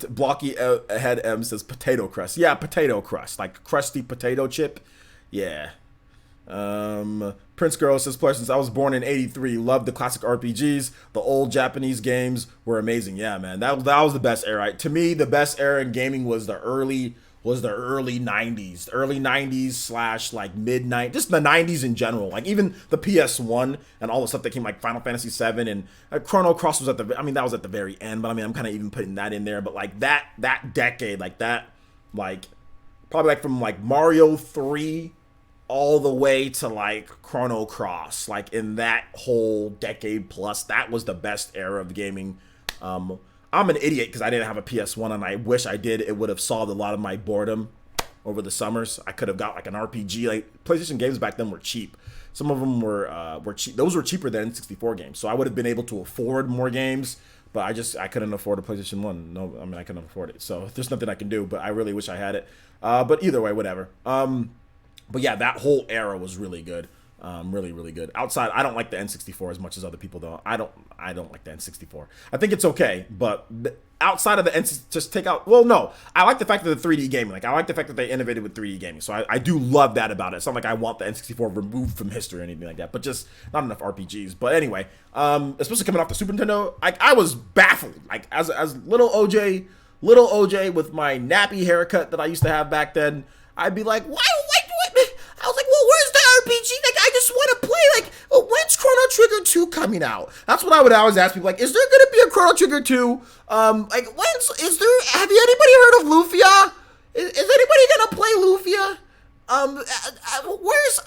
Blocky Head M says potato crust. Yeah, potato crust, like crusty potato chip. Yeah. Prince Girl says, since I was born in '83, loved the classic RPGs. The old Japanese games were amazing. Yeah, man, that was the best era. To me, the best era in gaming was the early 90s slash like mid 90s, just the 90s in general. Like even the PS1 and all the stuff that came, like Final Fantasy 7 and Chrono Cross was that was at the very end, but I mean, I'm kind of even putting that in there. But like that decade, like that, like probably like from like Mario 3 all the way to like Chrono Cross, like in that whole decade plus, that was the best era of gaming. I'm an idiot because I didn't have a PS1, and I wish I did. It would have solved a lot of my boredom over the summers. I could have got like an RPG. Like PlayStation games back then were cheap. Some of them were cheap. Those were cheaper than N64 games, so I would have been able to afford more games. But I couldn't afford a PlayStation 1. No, I mean I couldn't afford it. So there's nothing I can do. But I really wish I had it. But either way, whatever. But yeah, that whole era was really good. Really, really good. Outside, I don't like the N64 as much as other people do. I don't like the N64. I think it's okay, but outside of the N64, just take out. Well, no, I like the fact that the 3D gaming. Like I like the fact that they innovated with 3D gaming. So I do love that about it. It's not like I want the N64 removed from history or anything like that, but just not enough RPGs. But anyway, especially coming off the Super Nintendo, I was baffled. Like as little OJ with my nappy haircut that I used to have back then, I'd be like, why? I was like, well, where's the RPG? Like, I just want to play. Like, well, when's Chrono Trigger 2 coming out? That's what I would always ask people. Like, is there going to be a Chrono Trigger 2? Like, have you anybody heard of Lufia? Is anybody going to play Lufia? Where's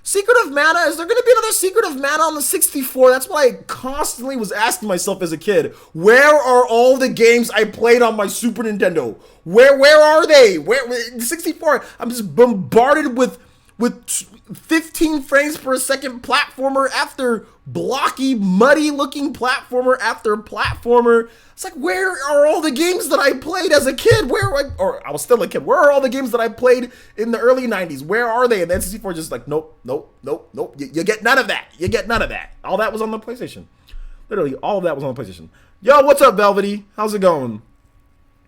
Secret of Mana? Is there gonna be another Secret of Mana on the 64? That's what I constantly was asking myself as a kid. Where are all the games I played on my Super Nintendo? Where are they? Where 64? I'm just bombarded with 15 frames per second platformer after blocky, muddy looking platformer after platformer. It's like, where are all the games that I played as a kid? Or I was still a kid. Where are all the games that I played in the early 90s? Where are they? And then 64 just like, nope. You get none of that. You get none of that. All that was on the PlayStation. Literally, all of that was on the PlayStation. Yo, what's up, Velvety? How's it going?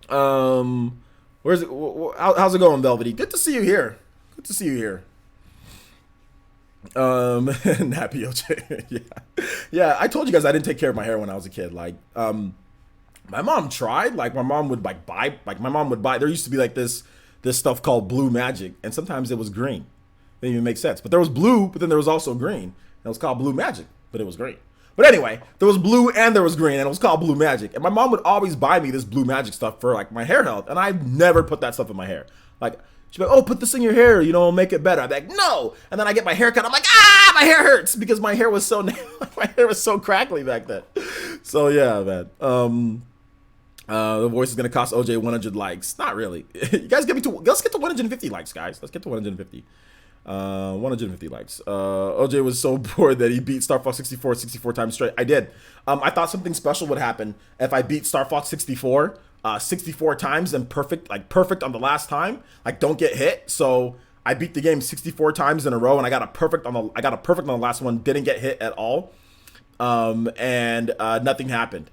How's it going, Velvety? Good to see you here. Good to see you here. Nappy OJ. yeah, I told you guys I didn't take care of my hair when I was a kid. Like, my mom tried. Like, my mom would buy. There used to be like this stuff called Blue Magic, and sometimes it was green. It didn't even make sense. But there was blue, but then there was also green. And it was called Blue Magic, but it was green. But anyway, there was blue and there was green, and it was called Blue Magic. And my mom would always buy me this Blue Magic stuff for like my hair health, and I never put that stuff in my hair. Like, she'd be like, oh, put this in your hair, make it better. I'd be like, no. And then I get my hair cut. I'm like, my hair hurts, because my hair was so crackly back then. So yeah, man. The voice is gonna cost OJ 100 likes. Not really. You guys let's get to 150 likes, guys. Let's get to 150. 150 likes. OJ was so bored that he beat Star Fox 64 times straight. I did. I thought something special would happen if I beat Star Fox 64 64 times and perfect on the last time, like don't get hit. So I beat the game 64 times in a row, and I got a perfect on the last one, didn't get hit at all. And nothing happened.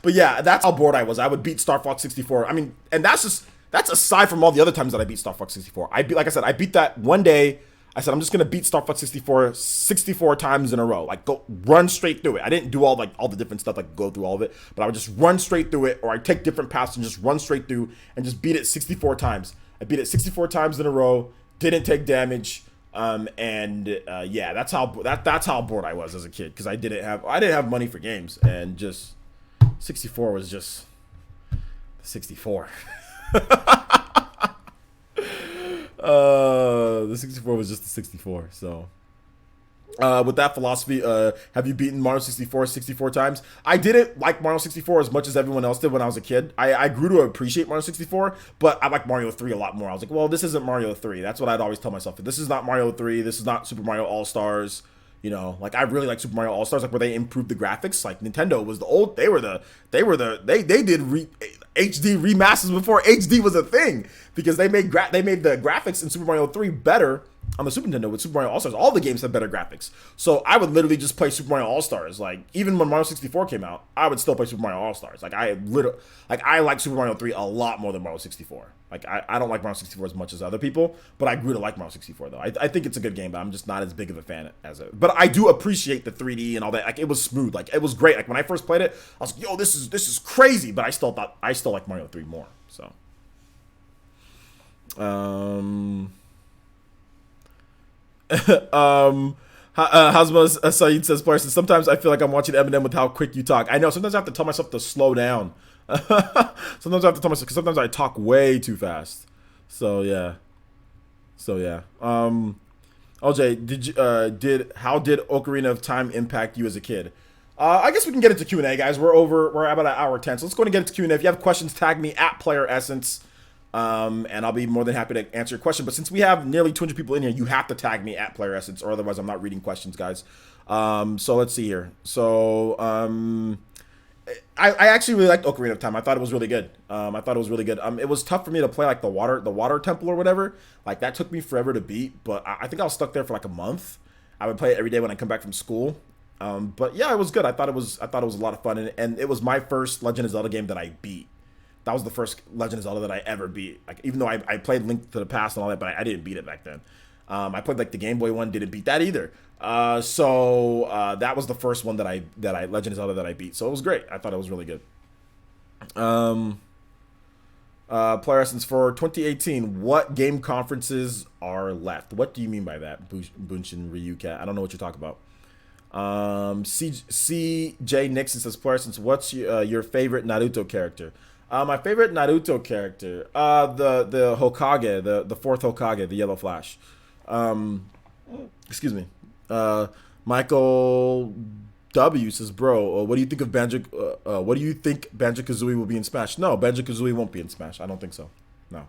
But yeah, that's how bored I was. I would beat Star Fox 64. I mean, and that's aside from all the other times that I beat Star Fox 64. I beat that one day. I said, I'm just gonna beat Star Fox 64 times in a row. Like, go run straight through it. I didn't do all the different stuff, like go through all of it, but I would just run straight through it, or I take different paths and just run straight through and just beat it 64 times. I beat it 64 times in a row, didn't take damage. Yeah, that's how bored I was as a kid, because I didn't have money for games, and just 64 was just 64. The 64 was just the 64. So with that philosophy, have you beaten Mario 64 times? I didn't like Mario 64 as much as everyone else did when I was a kid. I grew to appreciate Mario 64, but I like Mario 3 a lot more. I was like, well, this isn't Mario 3. That's what I'd always tell myself. This is not Mario 3. This is not Super Mario All-Stars. Like, I really like Super Mario All-Stars, like where they improved the graphics. Like, Nintendo was they did HD remasters before HD was a thing, because they made the graphics in Super Mario 3 better on the Super Nintendo with Super Mario All-Stars. All the games have better graphics. So I would literally just play Super Mario All-Stars. Like, even when Mario 64 came out, I would still play Super Mario All-Stars. Like, I like Super Mario 3 a lot more than Mario 64. Like, I don't like Mario 64 as much as other people, but I grew to like Mario 64 though. I think it's a good game, but I'm just not as big of a fan as it. But I do appreciate the 3D and all that. Like, it was smooth. Like, it was great. Like, when I first played it, I was like, yo, this is crazy. But I still like Mario 3 more. So Hazma Saeed says, Parsons, sometimes I feel like I'm watching Eminem with how quick you talk. I know, sometimes I have to tell myself to slow down. Sometimes I have to tell myself, because sometimes I talk way too fast. So yeah. OJ, how did Ocarina of Time impact you as a kid? I guess we can get into Q&A, guys. We're about an hour 10, so let's go and get into Q&A. If you have questions, tag me at Player Essence. And I'll be more than happy to answer your question. But since we have nearly 200 people in here, you have to tag me at Player Essence, or otherwise I'm not reading questions, guys. So let's see here. So I actually really liked Ocarina of Time. I thought it was really good. It was tough for me to play like the water temple or whatever. Like, that took me forever to beat, but I think I was stuck there for like a month. I would play it every day when I come back from school. But yeah, it was good. I thought it was a lot of fun, and it was my first Legend of Zelda game that I beat. That was the first Legend of Zelda that I ever beat. Like, even though I played Link to the Past and all that, but I didn't beat it back then. I played like the Game Boy one, didn't beat that either. So that was the first one that I Legend of Zelda that I beat. So it was great. I thought it was really good. Player Essence, for 2018, what game conferences are left? What do you mean by that, Bunshin Ryukat? I don't know what you're talking about. CJ Nixon says, Player Essence, what's your favorite Naruto character? My favorite Naruto character, the Hokage, the fourth Hokage, the Yellow Flash. Excuse me. Michael W says, "Bro, what do you think of what do you think Banjo-Kazooie will be in Smash?" No, Banjo-Kazooie won't be in Smash. I don't think so. No.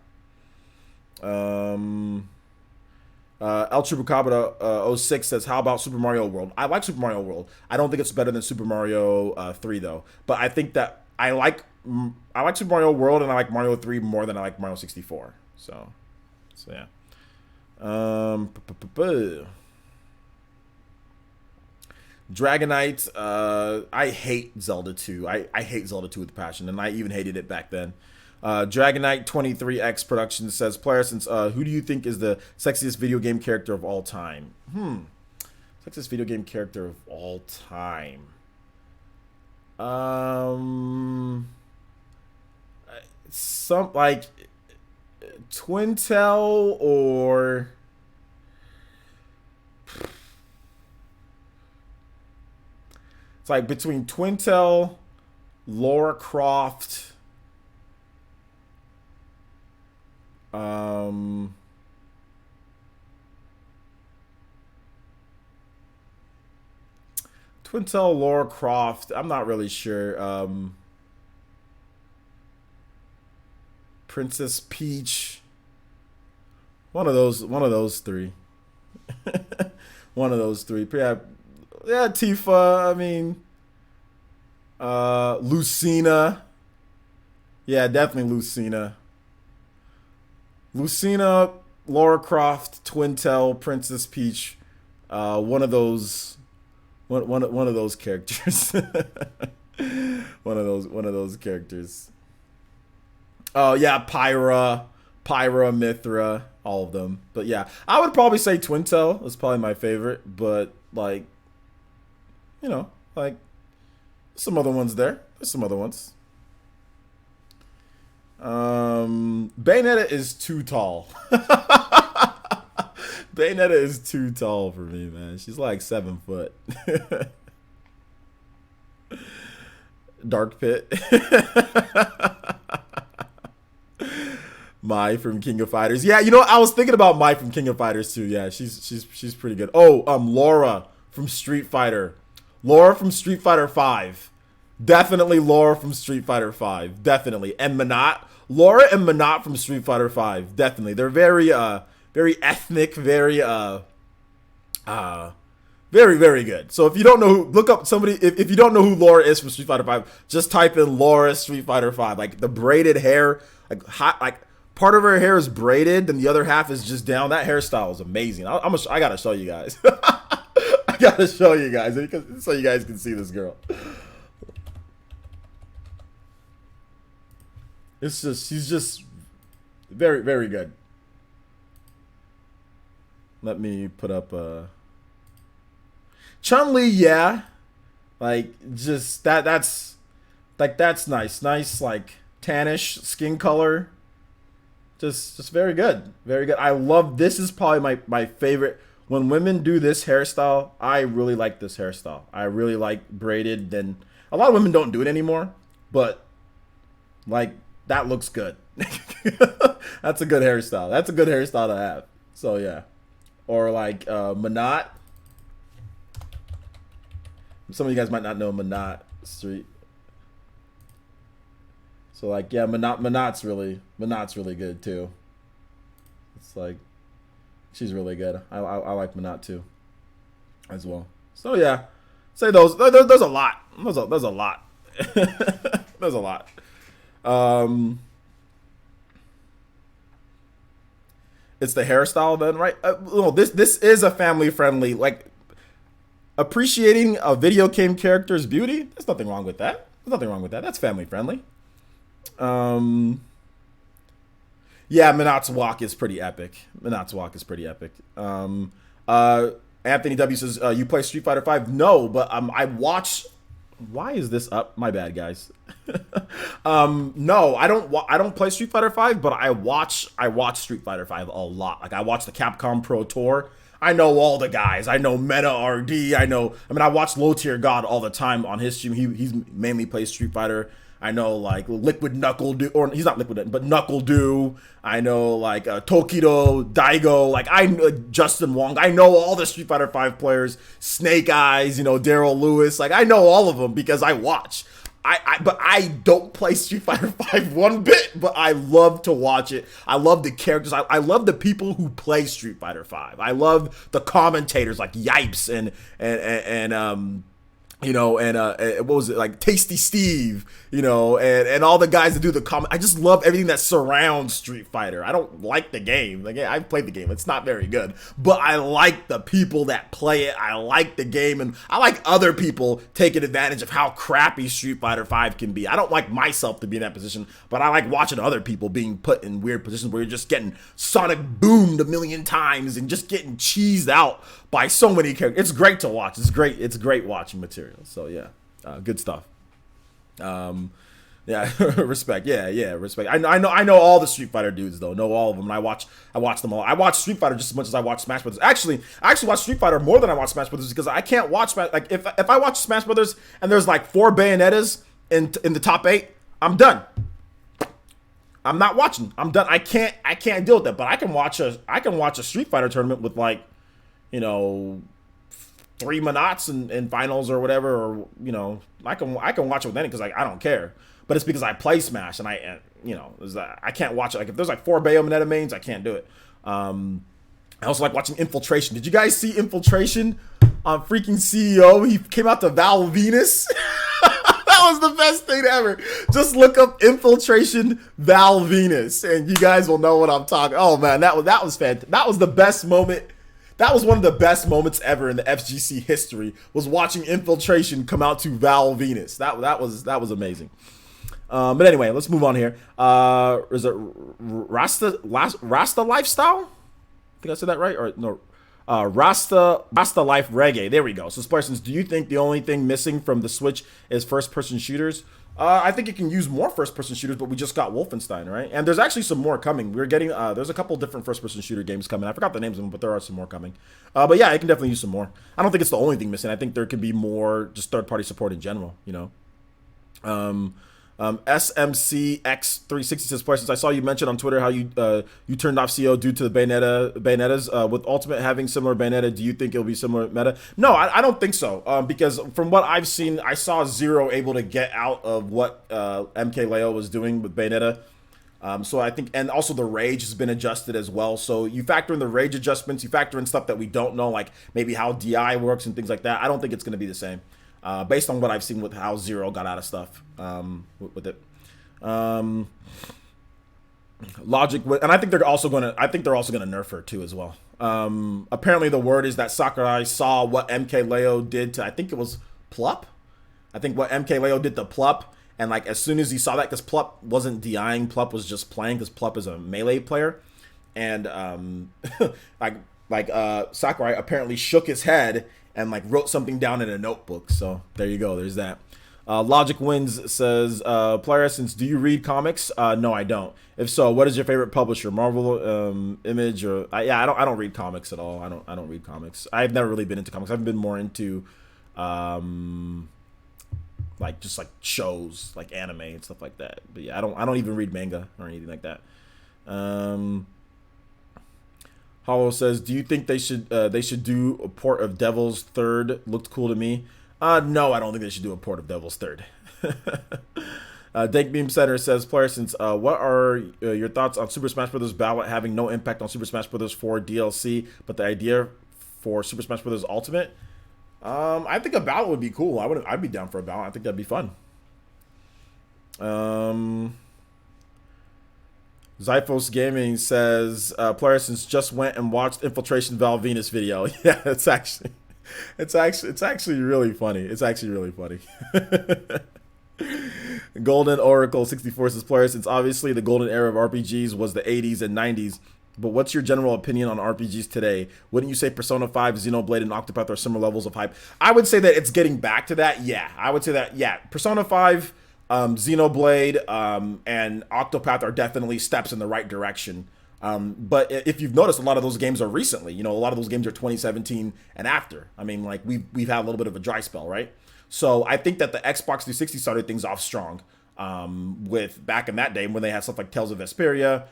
El Chupacabra 06 says, "How about Super Mario World?" I like Super Mario World. I don't think it's better than Super Mario 3 though. But I think that I like Super Mario World and I like Mario 3 more than I like Mario 64. So yeah. Dragonite, I hate Zelda 2. I hate Zelda 2 with passion, and I even hated it back then. Dragonite 23X Production says, "Player, since who do you think is the sexiest video game character of all time?" Sexiest video game character of all time. Some like Twintel or it's like between Twintel, Lara Croft, Twintel, Lara Croft. I'm not really sure. Princess Peach. One of those three. One of those three. Yeah, Tifa. I mean, Lucina. Yeah, definitely Lucina. Lucina, Lara Croft, Twintel, Princess Peach. One of those characters. one of those characters. Oh yeah, Pyra, Mithra, all of them. But yeah, I would probably say Twintel is probably my favorite. But like, you know, like some other ones there. There's some other ones. Bayonetta is too tall. Bayonetta is too tall for me, man. She's like 7 foot. Dark Pit. Mai from King of Fighters. Yeah, you know, I was thinking about Mai from King of Fighters too. Yeah, she's pretty good. Oh, Laura from Street Fighter. Laura from Street Fighter 5. Definitely Laura from Street Fighter 5. Definitely. And Menat. Laura and Menat from Street Fighter 5. Definitely. They're very ethnic, very very good. So if you don't know who, look up somebody. If you don't know who Laura is from Street Fighter 5, just type in Laura Street Fighter 5. Like the braided hair, like part of her hair is braided, and the other half is just down. That hairstyle is amazing. I gotta show you guys. I gotta show you guys so you guys can see this girl. She's just very, very good. Let me put up Chun-Li, yeah. Like just that's nice. Nice like tannish skin color. Just very good. Very good. I love this is probably my favorite. When women do this hairstyle, I really like this hairstyle. I really like braided. Then a lot of women don't do it anymore, but like that looks good. That's a good hairstyle. That's a good hairstyle to have. So yeah. Or like Menat. Some of you guys might not know Menat Street. So like yeah, Menat's really good too. It's like she's really good. I like Menat too, as well. So yeah, say those. There's a lot. There's a lot. There's a lot. It's the hairstyle then, right? Well, this is a family friendly, like appreciating a video game character's beauty. There's nothing wrong with that. There's nothing wrong with that. That's family friendly. Yeah, Menat's walk is pretty epic. Anthony W says, you play Street Fighter 5? No, but I watch. Why is this up? My bad, guys. No, I don't play Street Fighter 5, but I watch Street Fighter 5 a lot. Like I watch the Capcom Pro Tour. I know all the guys. I know Meta RD. I watch Low Tier God all the time on his stream. He's mainly plays Street Fighter. I know like Liquid Knuckle Do, or he's not Liquid, but Knuckle Do. I know like Tokido, Daigo, like I know Justin Wong. I know all the Street Fighter V players, Snake Eyes, you know, Daryl Lewis. Like I know all of them because I watch. But I don't play Street Fighter V one bit, but I love to watch it. I love the characters. I love the people who play Street Fighter V. I love the commentators like Yipes and you know, and what was it, like Tasty Steve, you know, and all the guys that do the comment. I just love everything that surrounds Street Fighter. I don't like the game. Like, I've played the game. It's not very good. But I like the people that play it. I like the game. And I like other people taking advantage of how crappy Street Fighter V can be. I don't like myself to be in that position, but I like watching other people being put in weird positions where you're just getting sonic boomed a million times and just getting cheesed out by so many characters. It's great to watch. It's great watching material. So yeah, good stuff. Yeah, respect. Yeah, respect. I know all the Street Fighter dudes though. Know all of them. And I watch them all. I watch Street Fighter just as much as I watch Smash Brothers. Actually, I actually watch Street Fighter more than I watch Smash Brothers because I can't watch like if I watch Smash Brothers and there's like 4 Bayonettas in the top 8, I'm done. I'm not watching. I'm done. I can't deal with that. But I can watch a Street Fighter tournament with like, you know, 3 Manats in finals or whatever, or you know, I can watch it with any because like I don't care. But it's because I play Smash and I can't watch it. Like if there's like 4 Bayonetta mains, I can't do it. I also like watching Infiltration. Did you guys see Infiltration on freaking CEO? He came out to Val Venus. That was the best thing ever. Just look up Infiltration Val Venus, and you guys will know what I'm talking. Oh man, that was fantastic. That was the best moment. That was one of the best moments ever in the FGC history. Was watching Infiltration come out to Val Venus. That was amazing. But anyway, let's move on here. Is it Rasta Lifestyle? I think I said that right, or no? Rasta Life Reggae. There we go. So, Splarsons, do you think the only thing missing from the Switch is first-person shooters? I think it can use more first-person shooters, but we just got Wolfenstein, right? And there's actually some more coming. We're getting there's a couple different first-person shooter games coming. I forgot the names of them, but there are some more coming. But yeah, it can definitely use some more. I don't think it's the only thing missing. I think there could be more just third-party support in general. You know. SMCX360 says, questions. I saw you mention on Twitter how you turned off CO due to the Bayonettas. With Ultimate having similar Bayonetta, do you think it'll be similar meta? No, I don't think so. Because from what I've seen, I saw Zero able to get out of what MK Leo was doing with Bayonetta. So I think, and also the rage has been adjusted as well. So you factor in the rage adjustments, you factor in stuff that we don't know, like maybe how DI works and things like that. I don't think it's going to be the same. Based on what I've seen with how Zero got out of stuff with it. Logic, and I think they're also going to nerf her too as well. Apparently the word is that Sakurai saw what MK Leo did to, I think it was Plup. I think what MK Leo did to Plup, and like as soon as he saw that, because Plup wasn't DIing, Plup was just playing because Plup is a melee player, and Sakurai apparently shook his head and like wrote something down in a notebook. So there you go. There's that. Logic Wins says, Player Essence, do you read comics? No, I don't. If so, what is your favorite publisher? Marvel, Image, or yeah, I don't read comics at all. I don't read comics. I've never really been into comics. I've been more into like just like shows, like anime and stuff like that. But yeah, I don't even read manga or anything like that. Hollow says, do you think they should do a port of Devil's Third? Looked cool to me. No, I don't think they should do a port of Devil's Third. Dank Beam Center says, Player, since what are your thoughts on Super Smash Bros. Ballot having no impact on Super Smash Bros. 4 DLC, but the idea for Super Smash Bros. Ultimate? I think a ballot would be cool. I'd be down for a ballot. I think that'd be fun. Zyphos Gaming says, Player, since just went and watched Infiltration Val Venus video. Yeah, it's actually really funny. It's actually really funny. Golden Oracle 64 says, Player, since obviously the golden era of RPGs was the 80s and 90s, but what's your general opinion on RPGs today? Wouldn't you say Persona 5, Xenoblade, and Octopath are similar levels of hype? I would say that it's getting back to that. Yeah, I would say that. Yeah, Persona 5, Xenoblade, and Octopath are definitely steps in the right direction. But if you've noticed, a lot of those games are recently. You know, a lot of those games are 2017 and after. I mean, like we've had a little bit of a dry spell, right? So I think that the Xbox 360 started things off strong. with back in that day when they had stuff like Tales of Vesperia.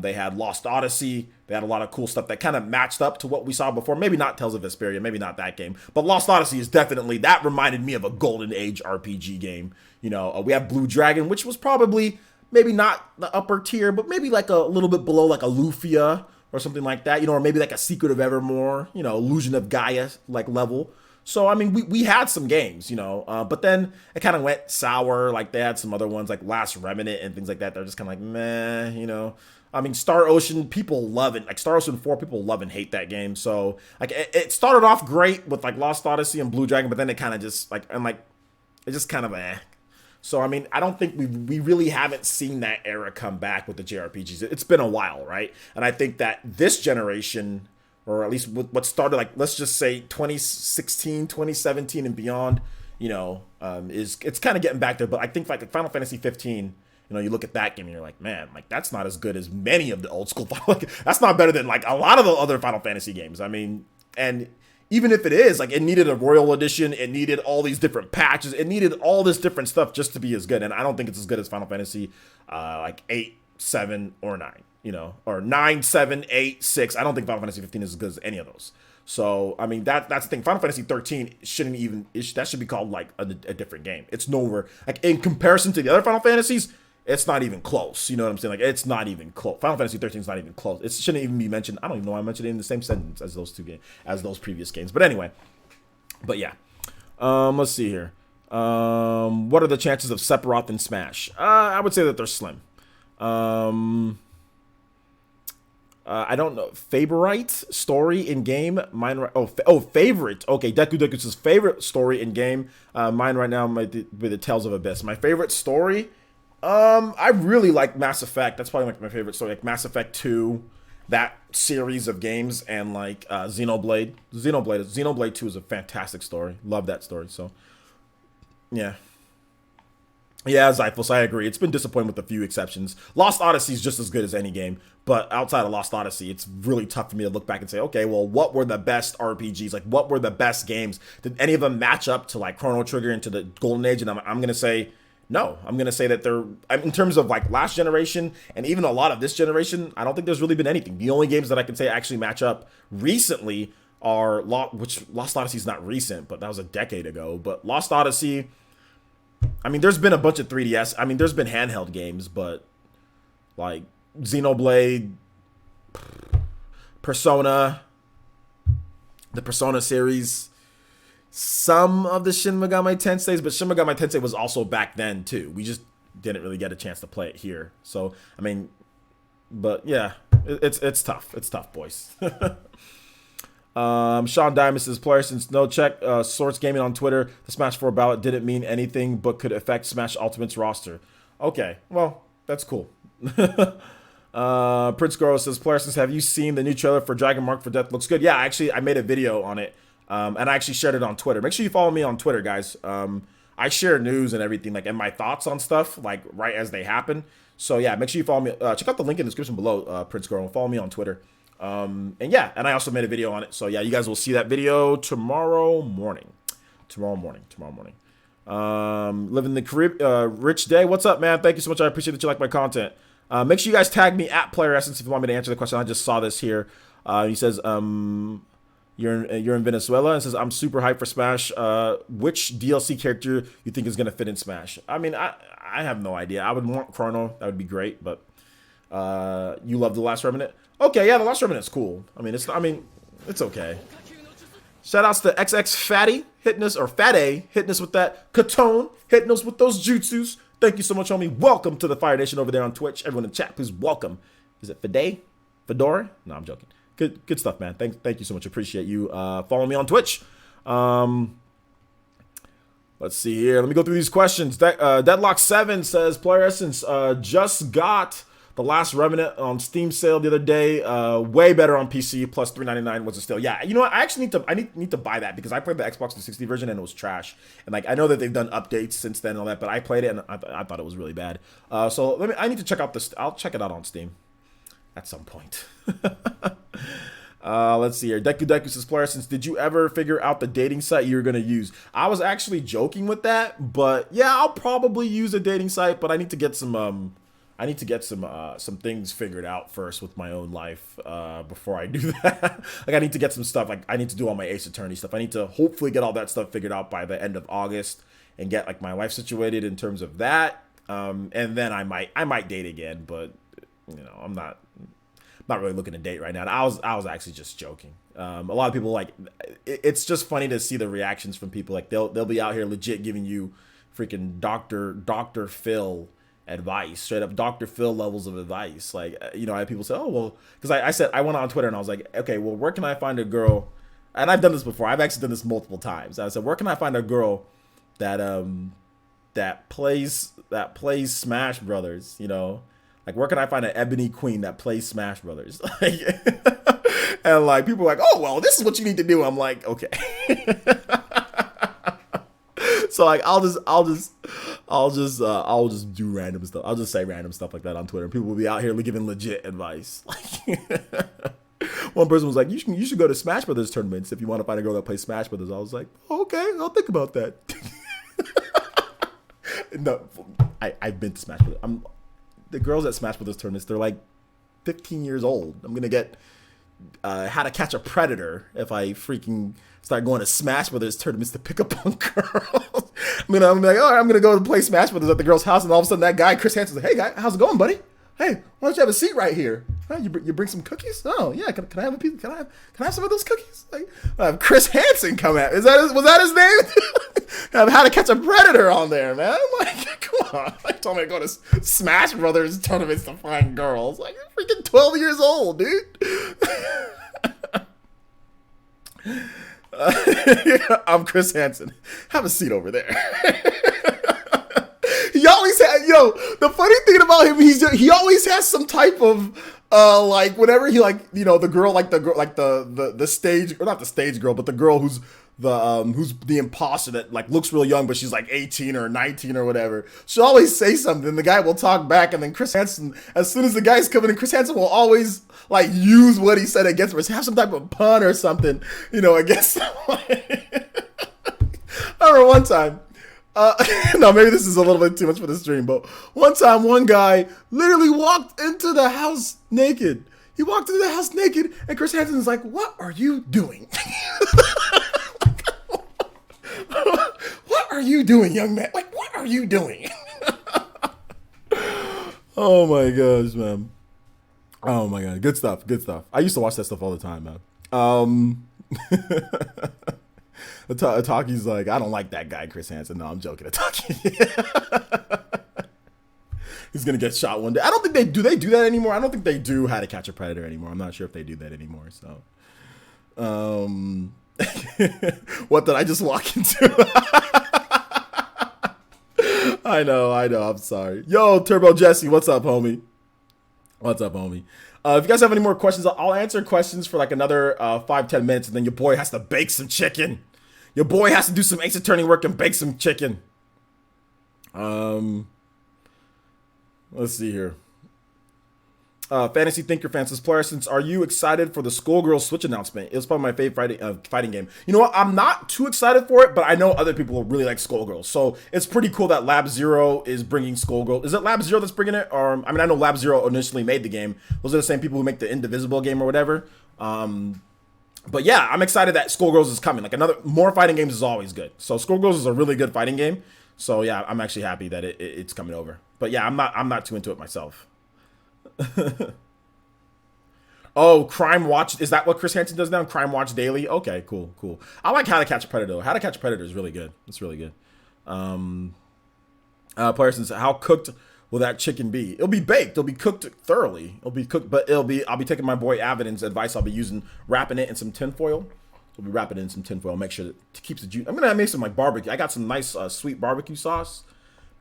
They had Lost Odyssey. They had a lot of cool stuff that kind of matched up to what we saw before. Maybe not Tales of Vesperia, maybe not that game, but Lost Odyssey is definitely, that reminded me of a golden age RPG game. You know, we have Blue Dragon, which was probably maybe not the upper tier, but maybe like a little bit below, like a Lufia or something like that, you know, or maybe like a Secret of Evermore, you know, Illusion of Gaia like level. So, I mean, we had some games, you know, but then it kind of went sour. Like, they had some other ones like Last Remnant and things like that. They're just kind of like, meh, you know. I mean, Star Ocean, people love it. Like, Star Ocean 4, people love and hate that game. So, like, it started off great with, like, Lost Odyssey and Blue Dragon, but then it kind of just, like, and, like, it just kind of, So, I mean, I don't think we really haven't seen that era come back with the JRPGs. It's been a while, right? And I think that this generation, or at least what started, like, let's just say 2016, 2017 and beyond, you know, it's kind of getting back there. But I think like Final Fantasy 15, you know, you look at that game and you're like, man, like that's not as good as many of the old school like, that's not better than like a lot of the other Final Fantasy games. I mean, and even if it is, like, it needed a Royal Edition, it needed all these different patches, it needed all this different stuff just to be as good. And I don't think it's as good as Final Fantasy like 8, 7, or 9. You know, or 9, 7, 8, 6. I don't think Final Fantasy 15 is as good as any of those. So, I mean, that's the thing. Final Fantasy 13 shouldn't even, that should be called like a different game. It's nowhere, like, in comparison to the other Final Fantasies, it's not even close. You know what I'm saying? Like, it's not even close. Final Fantasy 13 is not even close. It shouldn't even be mentioned. I don't even know why I mentioned it in the same sentence as those previous games. But anyway, but yeah. Let's see here. What are the chances of Sephiroth in Smash? I would say that they're slim. I don't know. Favorite story in game? Mine. Favorite. Okay, Deku favorite story in game. Mine right now might be the Tales of Abyss. My favorite story. I really like Mass Effect. That's probably like my favorite story. Like Mass Effect 2, that series of games, and like Xenoblade. Xenoblade 2 is a fantastic story. Love that story. So, yeah. Yeah, Zyphos, I agree. It's been disappointing with a few exceptions. Lost Odyssey is just as good as any game, but outside of Lost Odyssey, it's really tough for me to look back and say, okay, well, what were the best RPGs? Like, what were the best games? Did any of them match up to, like, Chrono Trigger and to the Golden Age? And I'm going to say no. I'm going to say that they're, in terms of, like, last generation and even a lot of this generation, I don't think there's really been anything. The only games that I can say actually match up recently are, which Lost Odyssey is not recent, but that was a decade ago. But Lost Odyssey, I mean, there's been a bunch of 3DS. I mean, there's been handheld games, but like Xenoblade, Persona, the Persona series, some of the Shin Megami Tenseis, but Shin Megami Tensei was also back then too. We just didn't really get a chance to play it here. So, I mean, but yeah, it's tough. It's tough, boys. Sean Diamond says, player since no check Source Gaming on Twitter, the Smash 4 ballot didn't mean anything but could affect Smash Ultimate's roster. Okay, well, that's cool. Prince Girl says, player since, have you seen the new trailer for Dragon Mark for Death? Looks good. Yeah, actually, I made a video on it, and I actually shared it on Twitter. Make sure you follow me on Twitter, guys. I share news and everything, like, and my thoughts on stuff, like, right as they happen. So, yeah, make sure you follow me. Check out the link in the description below, Prince Girl, and follow me on Twitter. And yeah, and I also made a video on it. So yeah, you guys will see that video tomorrow morning. Living the Carib, Rich Day. What's up, man? Thank you so much. I appreciate that you like my content. Make sure you guys tag me at Player Essence if you want me to answer the question. I just saw this here. He says, you're in Venezuela, and says, I'm super hyped for Smash. Which DLC character you think is gonna fit in Smash? I mean, I have no idea. I would want Chrono. That would be great, but you love The Last Remnant. Okay, yeah, The Last Remnant is cool. I mean, it's okay. Shoutouts to XX Fatty hitting us, or Fat A hitting us with that. Katone hitting us with those jutsus. Thank you so much, homie. Welcome to the Fire Nation over there on Twitch. Everyone in chat, please welcome. Is it Fade? Fedora? No, I'm joking. Good stuff, man. Thank you so much. Appreciate you following me on Twitch. Let's see here. Let me go through these questions. Deadlock7 says, Player Essence just got The Last Remnant on Steam sale the other day. Way better on PC. Plus $3.99 was a steal. Yeah, you know what? I actually need to buy that because I played the Xbox 360 version and it was trash. And like I know that they've done updates since then and all that, but I played it and I thought it was really bad. So I need to check out this. I'll check it out on Steam at some point. Let's see here. Deku Deku says, Player, since did you ever figure out the dating site you were gonna use? I was actually joking with that, but yeah, I'll probably use a dating site, but I need to get some some things figured out first with my own life before I do that. Like I need to get some stuff. Like I need to do all my Ace Attorney stuff. I need to hopefully get all that stuff figured out by the end of August and get like my life situated in terms of that. And then I might date again, but you know, I'm not really looking to date right now. And I was actually just joking. A lot of people like it's just funny to see the reactions from people. Like they'll be out here legit giving you freaking Dr. Phil advice, straight up Dr. Phil levels of advice. Like, you know, I have people say, oh, well, because I said, I went on Twitter and I was like, okay, well, where can I find a girl? And I've done this before. I've actually done this multiple times. I said, where can I find a girl that that plays Smash Brothers, you know? Like, where can I find an Ebony Queen that plays Smash Brothers? And like people are like, oh, well, this is what you need to do. I'm like, okay. So like I'll just do random stuff. I'll just say random stuff like that on Twitter. People will be out here giving legit advice. Like one person was like, you should go to Smash Brothers tournaments if you want to find a girl that plays Smash Brothers. I was like, okay, I'll think about that. No, I've been to Smash Brothers. The girls at Smash Brothers tournaments, they're like 15 years old. I'm gonna get How to Catch a Predator if I freaking start going to Smash Brothers tournaments to pick up on girls. I'm be like, all right, I'm gonna go and play Smash Brothers at the girl's house, and all of a sudden that guy Chris Hansen's like, hey guy, how's it going, buddy? Hey, why don't you have a seat right here? Huh, you bring some cookies? Oh yeah, can I have a piece? Can I have some of those cookies? Like, I have Chris Hansen come out. Was that his name? I have How to Catch a Predator on there, man. I'm like, come on. Like, told me to go to Smash Brothers tournaments to find girls. Like, you're freaking 12 years old, dude. I'm Chris Hansen. Have a seat over there. He always had, the funny thing about him, he always has some type of like whenever he like, the girl like the stage, or not the stage girl, but the girl who's the imposter that like looks real young, but she's like 18 or 19 or whatever. She'll always say something. The guy will talk back, and then Chris Hansen, as soon as the guy's coming in, Chris Hansen will always like use what he said against her, have some type of pun or something, against someone. I remember one time. No, maybe this is a little bit too much for the stream, but one time, one guy literally walked into the house naked. He walked into the house naked, and Chris Hansen's like, "What are you doing? What are you doing, young man? Like, what are you doing?" Oh my gosh, man. Oh my god, good stuff, good stuff. I used to watch that stuff all the time, man. Ataki's like, I don't like that guy, Chris Hansen. No, I'm joking. Ataki. He's gonna get shot one day. I don't think they do that anymore. I don't think they do How to Catch a Predator anymore. I'm not sure if they do that anymore. So, what did I just walk into? I know. I'm sorry. Yo, Turbo Jesse, what's up, homie? What's up, homie? If you guys have any more questions, I'll answer questions for like another 5-10 minutes, and then your boy has to bake some chicken. Your boy has to do some Ace Attorney work and bake some chicken. Let's see here. Fantasy Thinker fan says, Player, since are you excited for the Skullgirls Switch announcement? It was probably my favorite fighting game. You know what? I'm not too excited for it, but I know other people really like Skullgirls. So it's pretty cool that Lab Zero is bringing Skullgirls. Is it Lab Zero that's bringing it? Or I know Lab Zero initially made the game. Those are the same people who make the Indivisible game or whatever. But yeah, I'm excited that Skullgirls is coming. Like more fighting games is always good. So Skullgirls is a really good fighting game. So yeah, I'm actually happy that it's coming over. But yeah, I'm not too into it myself. Oh, Crime Watch. Is that what Chris Hansen does now? Crime Watch Daily? Okay, cool. I like How to Catch a Predator, though. How to Catch a Predator is really good. It's really good. Player says, how cooked will that chicken be? It'll be baked. It'll be cooked thoroughly. It'll be cooked, but I'll be taking my boy Avidin's advice. I'll be wrapping it in some tinfoil. I'll be wrapping it in some tinfoil. Make sure that it keeps the juice. I'm gonna make some like barbecue. I got some nice sweet barbecue sauce.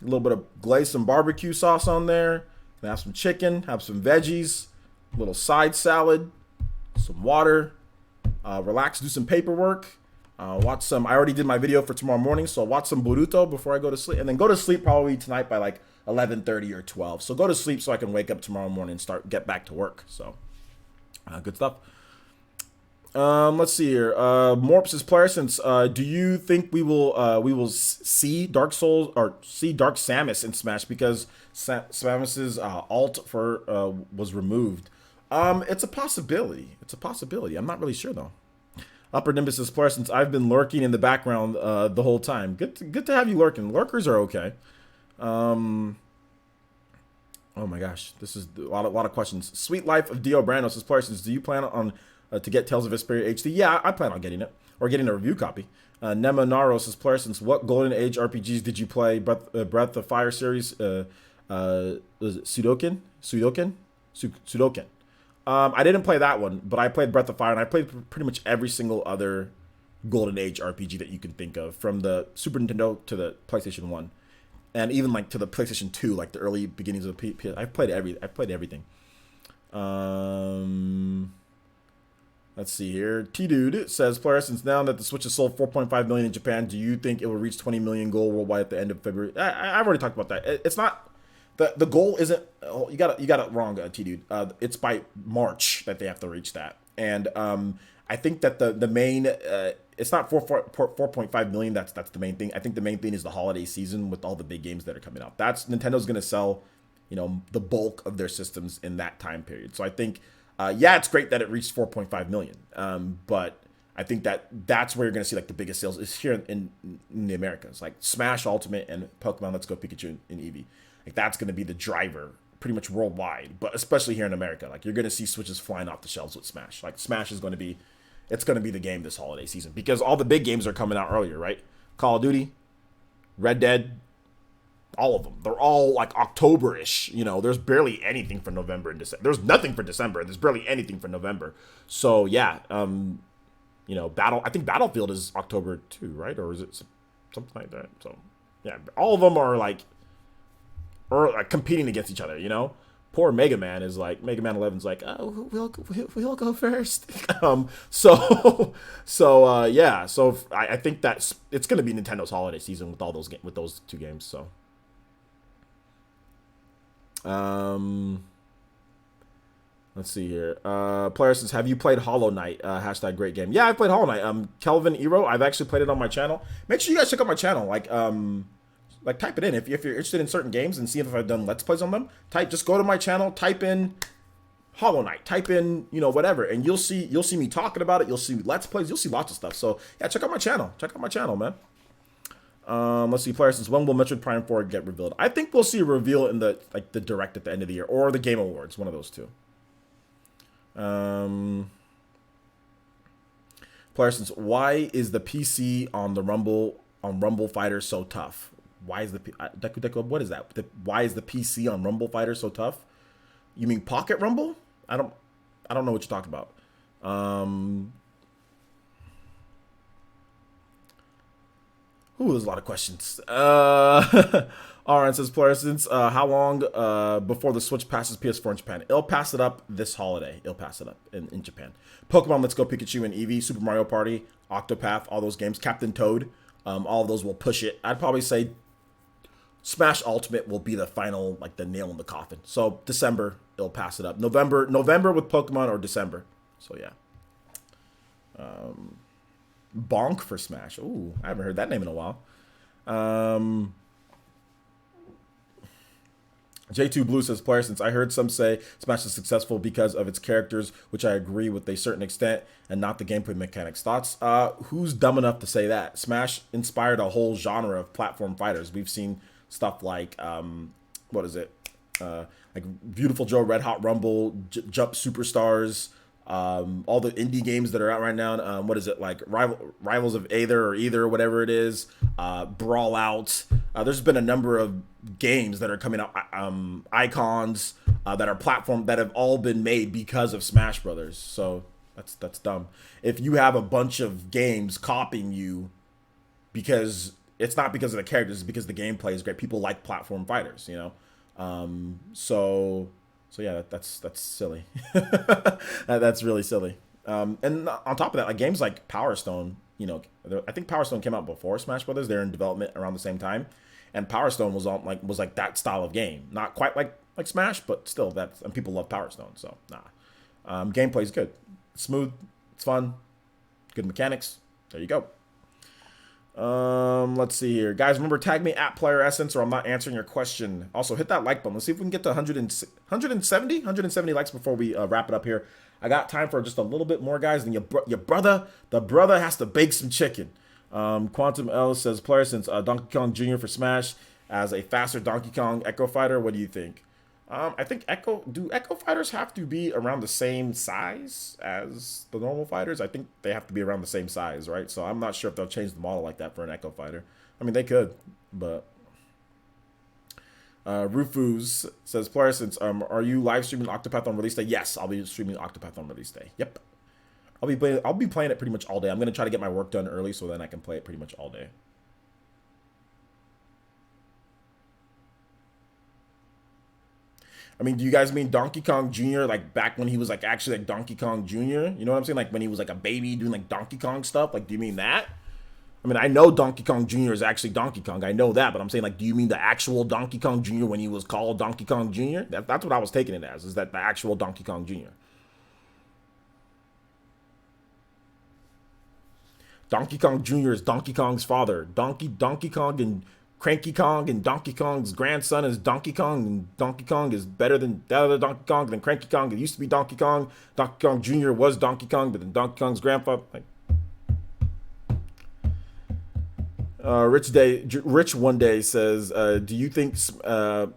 A little bit of glaze, some barbecue sauce on there. Gonna have some chicken, have some veggies, a little side salad, some water, relax, do some paperwork, watch some, I already did my video for tomorrow morning, so I'll watch some Boruto before I go to sleep, and then go to sleep probably tonight by like 11:30 or 12. So go to sleep so I can wake up tomorrow morning and get back to work. So good stuff. Let's see here. Morps is player since. Do you think we will see Dark Souls or see Dark Samus in Smash because Samus's alt for was removed? It's a possibility. It's a possibility. I'm not really sure though. Upper Nimbus is player since I've been lurking in the background the whole time. Good to have you lurking. Lurkers are okay. Um, Oh my gosh, this is a lot of questions. Sweet Life of Dio Brandos is player says, do you plan on to get Tales of Vesperia HD? Yeah, I plan on getting it or getting a review copy. Nema Naros is player since what Golden Age RPGs did you play? Breath of Fire series. Was it Sudoken? Sudoken. I didn't play that one, but I played Breath of Fire and I played pretty much every single other Golden Age RPG that you can think of, from the Super Nintendo to the PlayStation One and even like to the PlayStation 2, like the early beginnings of the PS. I've played everything. Let's see here. T-Dude says, player, since now that the Switch has sold 4.5 million in Japan, do you think it will reach 20 million goal worldwide at the end of February? I've already talked about that. It's not the goal isn't. Oh, you got it wrong, T-Dude. It's by March that they have to reach that, and I think that the main it's not 4.5 million. That's the main thing. I think the main thing is the holiday season with all the big games that are coming out. That's Nintendo's going to sell, the bulk of their systems in that time period. So I think, yeah, it's great that it reached 4.5 million. But I think that's where you're going to see like the biggest sales is here in the Americas, like Smash Ultimate and Pokemon Let's Go Pikachu and Eevee. Like that's going to be the driver pretty much worldwide, but especially here in America. Like you're going to see Switches flying off the shelves with Smash. Like Smash is going to be it's going to be the game this holiday season because all the big games are coming out earlier, right? Call of Duty, Red Dead, all of them. They're all like October-ish. There's barely anything for November and December. There's nothing for December. There's barely anything for November. So yeah, I think Battlefield is October too, right? Or is it something like that? So yeah, all of them are like competing against each other. Poor Mega Man is like Mega Man 11's like, oh, we'll go first. Yeah, so I think it's gonna be Nintendo's holiday season with all with those two games. So let's see here. Player says, have you played Hollow Knight? Hashtag great game. Yeah, I played Hollow Knight. Kelvin Ero, I've actually played it on my channel. Make sure you guys check out my channel. Like type it in if you're interested in certain games and see if I've done Let's Plays on them. Just go to my channel, type in Hollow Knight, type in whatever, and you'll see me talking about it. You'll see Let's Plays, you'll see lots of stuff. So yeah, check out my channel. Check out my channel, man. Let's see, player says, when will Metroid Prime 4 get revealed? I think we'll see a reveal in the direct at the end of the year or the Game Awards, one of those two. Player says, why is the PC on Rumble Fighter so tough? Why is Deku, what is that? Why is the PC on Rumble Fighter so tough? You mean Pocket Rumble? I don't know what you're talking about. There's a lot of questions. Alright, says player since how long before the Switch passes PS4 in Japan? It'll pass it up this holiday. It'll pass it up in Japan. Pokemon Let's Go Pikachu and Eevee, Super Mario Party, Octopath, all those games, Captain Toad, all of those will push it. I'd probably say Smash Ultimate will be the final, like the nail in the coffin. So December, it'll pass it up. November with Pokemon or December. So yeah. Bonk for Smash. Ooh, I haven't heard that name in a while. J2 Blue says, player, since I heard some say Smash is successful because of its characters, which I agree with a certain extent, and not the gameplay mechanics. Thoughts? Who's dumb enough to say that? Smash inspired a whole genre of platform fighters. We've seen stuff like, what is it? Like Beautiful Joe, Red Hot Rumble, Jump Superstars, all the indie games that are out right now. What is it, like Rivals of Either, whatever it is, Brawl Out. There's been a number of games that are coming out, icons that are platform that have all been made because of Smash Brothers. So that's dumb. If you have a bunch of games copying you, because it's not because of the characters, it's because the gameplay is great. People like platform fighters, So yeah, that's silly. That's really silly. And on top of that, like games like Power Stone, I think Power Stone came out before Smash Brothers. They're in development around the same time, and Power Stone was like that style of game, not quite like Smash, but still and people love Power Stone. So nah, gameplay's good, smooth, It's fun. Good mechanics. There you go. Let's see here. Guys, remember, tag me at Player Essence or I'm not answering your question. Also, hit that like button. Let's see if we can get to 170 likes before we wrap it up here. I got time for just a little bit more, guys. And your brother, the brother has to bake some chicken. Quantum L says, Player Essence, Donkey Kong Jr. for Smash as a faster Donkey Kong Echo Fighter. What do you think? I think do Echo Fighters have to be around the same size as the normal fighters? I think they have to be around the same size, right? So I'm not sure if they'll change the model like that for an Echo Fighter. I mean, they could, but... Rufus says, Player Essence, are you live streaming Octopath on release day? Yes, I'll be streaming Octopath on release day. Yep. I'll be playing it pretty much all day. I'm going to try to get my work done early so then I can play it pretty much all day. I mean, do you guys mean Donkey Kong Jr. like back when he was like actually like Donkey Kong Jr.? You know what I'm saying? Like when he was like a baby doing like Donkey Kong stuff? Like, do you mean that? I mean, I know Donkey Kong Jr. is actually Donkey Kong. I know that, but I'm saying like, do you mean the actual Donkey Kong Jr. when he was called Donkey Kong Jr.? That's what I was taking it as, is that the actual Donkey Kong Jr. Donkey Kong Jr. is Donkey Kong's father. Donkey Kong and Cranky Kong and Donkey Kong's grandson is Donkey Kong, and Donkey Kong is better than that other Donkey Kong than Cranky Kong. It used to be Donkey Kong. Donkey Kong Jr. was Donkey Kong, but then Donkey Kong's grandfather. Like, Rich one day says, do you think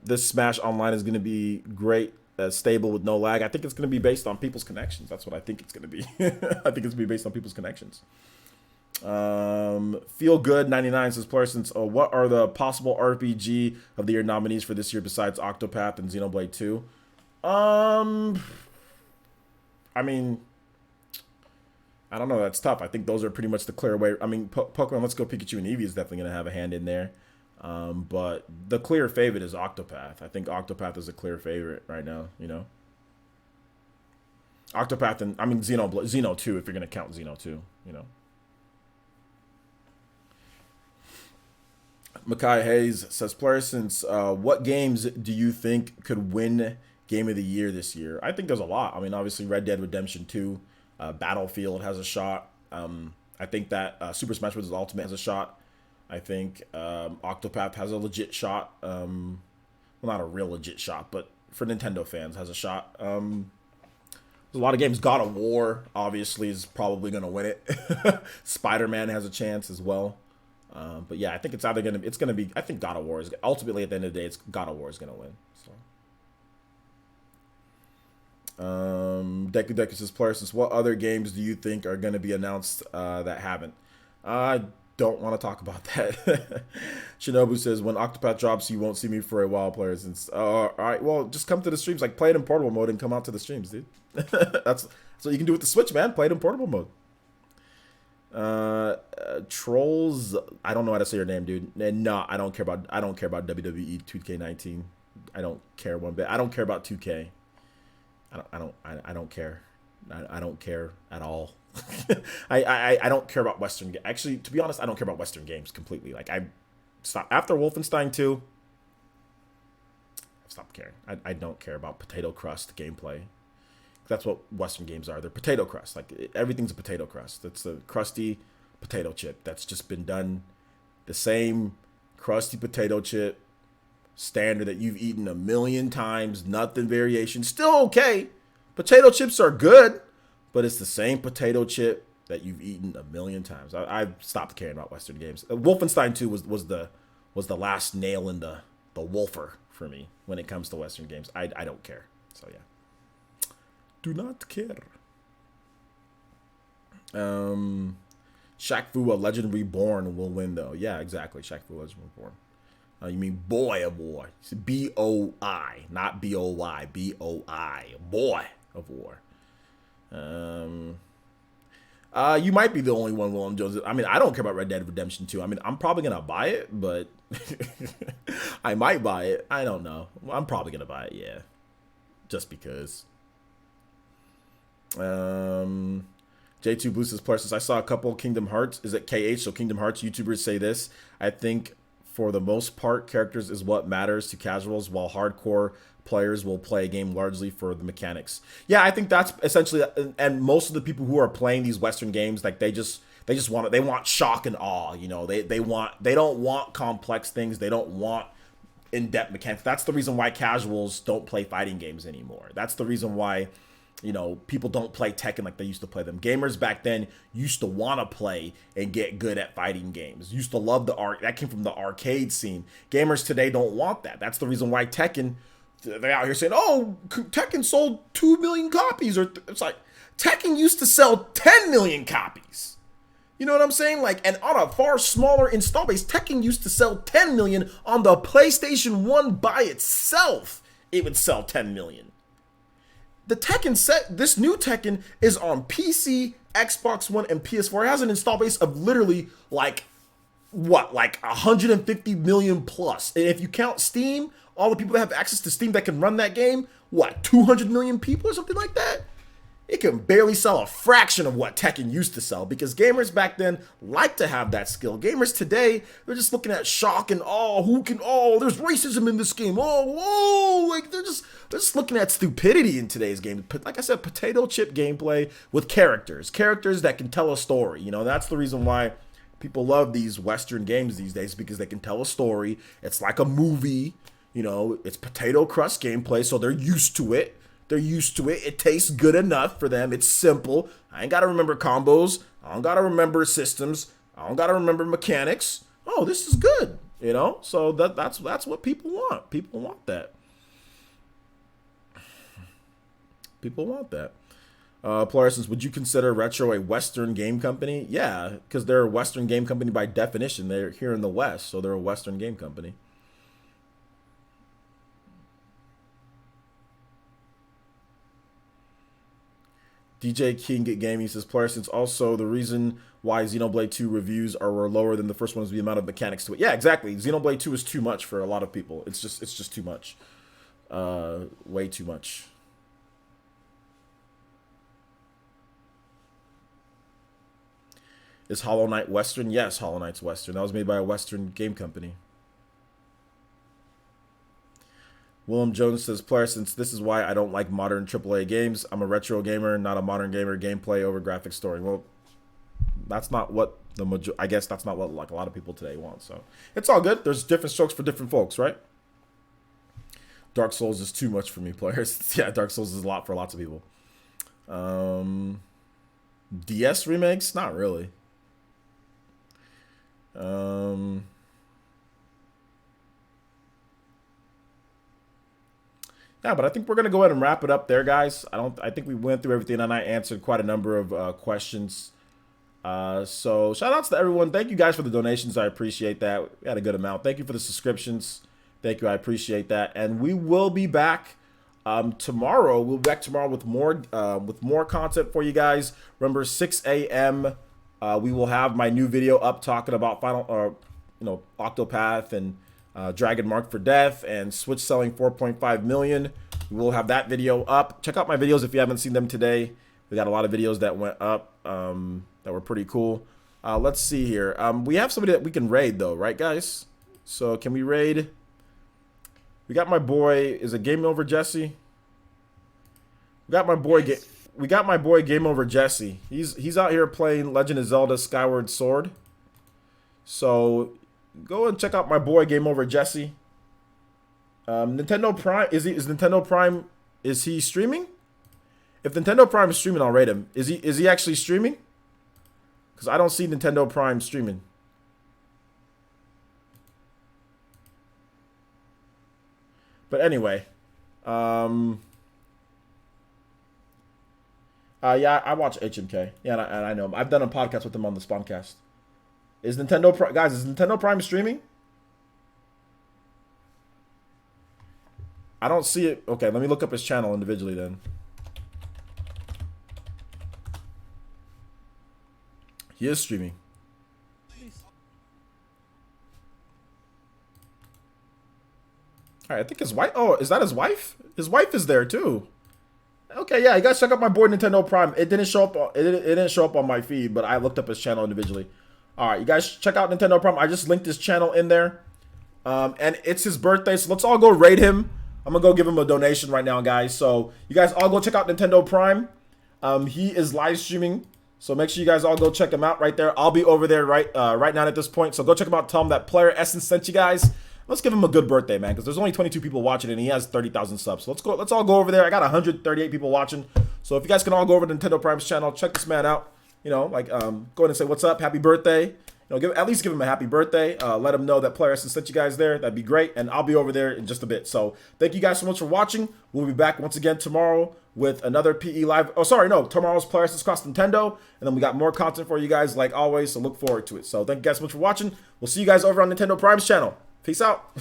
this Smash Online is going to be great, stable with no lag? I think it's going to be based on people's connections. That's what I think it's going to be. I think it's going to be based on people's connections. Feel Good 99 says, Player Essence, what are the possible RPG of the year nominees for this year besides Octopath and Xenoblade 2? I mean, I don't know. That's tough. I think those are pretty much the clear way. I mean, Pokemon Let's Go Pikachu and Eevee is definitely going to have a hand in there. But the clear favorite is Octopath. I think Octopath is a clear favorite right now, you know. Octopath and, I mean, Xeno 2, if you're going to count Xeno 2, you know. Makai Hayes says, Player Essence, what games do you think could win Game of the Year this year? I think there's a lot. I mean, obviously, Red Dead Redemption 2, Battlefield has a shot. I think that Super Smash Bros. Ultimate has a shot. I think Octopath has a legit shot. Well, not a real legit shot, but for Nintendo fans, has a shot. There's a lot of games. God of War, obviously, is probably going to win it. Spider-Man has a chance as well. But yeah, I think it's either going to be, I think God of War is, ultimately at the end of the day, it's God of War is going to win. So. Deku says, Player Essence, what other games do you think are going to be announced that haven't? I don't want to talk about that. Shinobu says, when Octopath drops, you won't see me for a while, Player Essence. All right, well, just come to the streams, like play it in portable mode and come out to the streams, dude. That's what you can do with the Switch, man. Play it in portable mode. Trolls, I don't know how to say your name, dude. And no, I don't care about WWE 2K19. I don't care one bit. I don't care about 2K. I don't care. I don't care at all. I don't care about Western. Actually, to be honest, I don't care about Western games completely. Like, I stopped after Wolfenstein 2. I've stopped caring. I don't care about potato crust gameplay. That's what Western games are. They're potato crust. Like, everything's a potato crust. It's a crusty potato chip that's just been done the same crusty potato chip standard that you've eaten a million times. Nothing variation. Still okay. Potato chips are good, but it's the same potato chip that you've eaten a million times. I've stopped caring about Western games. Wolfenstein 2 was the last nail in the wolfer for me when it comes to Western games. I don't care. So yeah. Do not care. Shaq Fu, A Legend Reborn will win though. Yeah, exactly. Shaq Fu, A Legend Reborn. You mean Boy of War? It's B-O-I, not B-O-Y. B-O-I. Boy of War. You might be the only one, Willem Jones. I mean, I don't care about Red Dead Redemption 2. I mean, I'm probably gonna buy it, but I might buy it. I don't know. I'm probably gonna buy it. Yeah, just because. J2 Boosters Plus, I saw a couple Kingdom Hearts. Is it KH? So Kingdom Hearts YouTubers say this. I think for the most part, characters is what matters to casuals, while hardcore players will play a game largely for the mechanics. Yeah, I think that's essentially, and most of the people who are playing these Western games, like they just want it. They want shock and awe. You know, they don't want complex things. They don't want in-depth mechanics. That's the reason why casuals don't play fighting games anymore. That's the reason why, you know, people don't play Tekken like they used to play them. Gamers back then used to want to play and get good at fighting games. Used to love the art. That came from the arcade scene. Gamers today don't want that. That's the reason why Tekken, they're out here saying, oh, Tekken sold 2 million copies. Or it's like, Tekken used to sell 10 million copies. You know what I'm saying? Like, and on a far smaller install base, Tekken used to sell 10 million on the PlayStation 1 by itself. It would sell 10 million. The Tekken set, this new Tekken is on PC, Xbox One, and PS4. It has an install base of literally like, what, like 150 million plus. And if you count Steam, all the people that have access to Steam that can run that game, what, 200 million people or something like that? It can barely sell a fraction of what Tekken used to sell because gamers back then like to have that skill. Gamers today, they're just looking at shock and there's racism in this game. Like they're just looking at stupidity in today's game. Like I said, potato chip gameplay with characters that can tell a story. You know, that's the reason why people love these Western games these days, because they can tell a story. It's like a movie, you know, it's potato crust gameplay, so they're used to it. They're used to it. It tastes good enough for them. It's simple. I ain't got to remember combos. I don't got to remember systems. I don't got to remember mechanics. Oh, this is good. You know? So that's what people want. People want that. People want that. Plarisons, would you consider Retro a Western game company? Yeah, because they're a Western game company by definition. They're here in the West, so they're a Western game company. DJ King Gaming says, Plarisons, also the reason why Xenoblade 2 reviews are lower than the first one is the amount of mechanics to it. Yeah, exactly. Xenoblade 2 is too much for a lot of people. It's just too much. Way too much. Is Hollow Knight Western? Yes, Hollow Knight's Western. That was made by a Western game company. Willem Jones says, Plarisons, this is why I don't like modern AAA games. I'm a retro gamer, not a modern gamer. Gameplay over graphic story. Well, that's not what I guess that's not what like a lot of people today want. So it's all good. There's different strokes for different folks, right? Dark Souls is too much for me, players. Yeah, Dark Souls is a lot for lots of people. DS remakes? Not really. Yeah, but I think we're going to go ahead and wrap it up there, guys. I think we went through everything, and I answered quite a number of questions. So shout outs to everyone. Thank you guys for the donations. I appreciate that. We had a good amount. Thank you for the subscriptions. Thank you. I appreciate that. And we will be back tomorrow. We'll be back tomorrow with more content for you guys. Remember, 6 a.m. We will have my new video up talking about Octopath and Dragon Mark for Death and Switch selling 4.5 million. We will have that video up. Check out my videos if you haven't seen them today. We got a lot of videos that went up that were pretty cool. Let's see here. We have somebody that we can raid though, right guys? So can we raid? We got my boy. Is it Game Over Jesse? We got my boy. We got my boy Game Over Jesse. He's out here playing Legend of Zelda Skyward Sword. So go and check out my boy Game Over Jesse. Nintendo Prime is Nintendo Prime, is he streaming? If Nintendo Prime is streaming, I'll rate him. Is he actually streaming? Because I don't see Nintendo Prime streaming. But anyway, yeah, I watch HMK. Yeah, and I know him. I've done a podcast with him on the Spawncast. Is Nintendo guys? Is Nintendo Prime streaming? I don't see it. Okay, let me look up his channel individually then. He is streaming. All right, I think his wife. Oh, is that his wife? His wife is there too. Okay, yeah, you guys check out my boy Nintendo Prime. It didn't show up. It didn't show up on my feed, but I looked up his channel individually. All right, you guys check out Nintendo Prime. I just linked his channel in there, and it's his birthday, so let's all go raid him. I'm gonna go give him a donation right now, guys. So you guys all go check out Nintendo Prime. He is live streaming, so make sure you guys all go check him out right there. I'll be over there right now at this point. So go check him out. Tell him that Player Essence sent you guys. Let's give him a good birthday, man, because there's only 22 people watching and he has 30,000 subs. So let's all go over there. I got 138 people watching. So if you guys can all go over to Nintendo Prime's channel, check this man out. You know, like go ahead and say what's up, happy birthday. You know, at least give him a happy birthday. Let him know that Player Essence sent you guys there. That'd be great. And I'll be over there in just a bit. So thank you guys so much for watching. We'll be back once again tomorrow with another PE live. Oh, sorry, no. Tomorrow's Player Essence Cross Nintendo. And then we got more content for you guys like always. So look forward to it. So thank you guys so much for watching. We'll see you guys over on Nintendo Prime's channel. Peace out.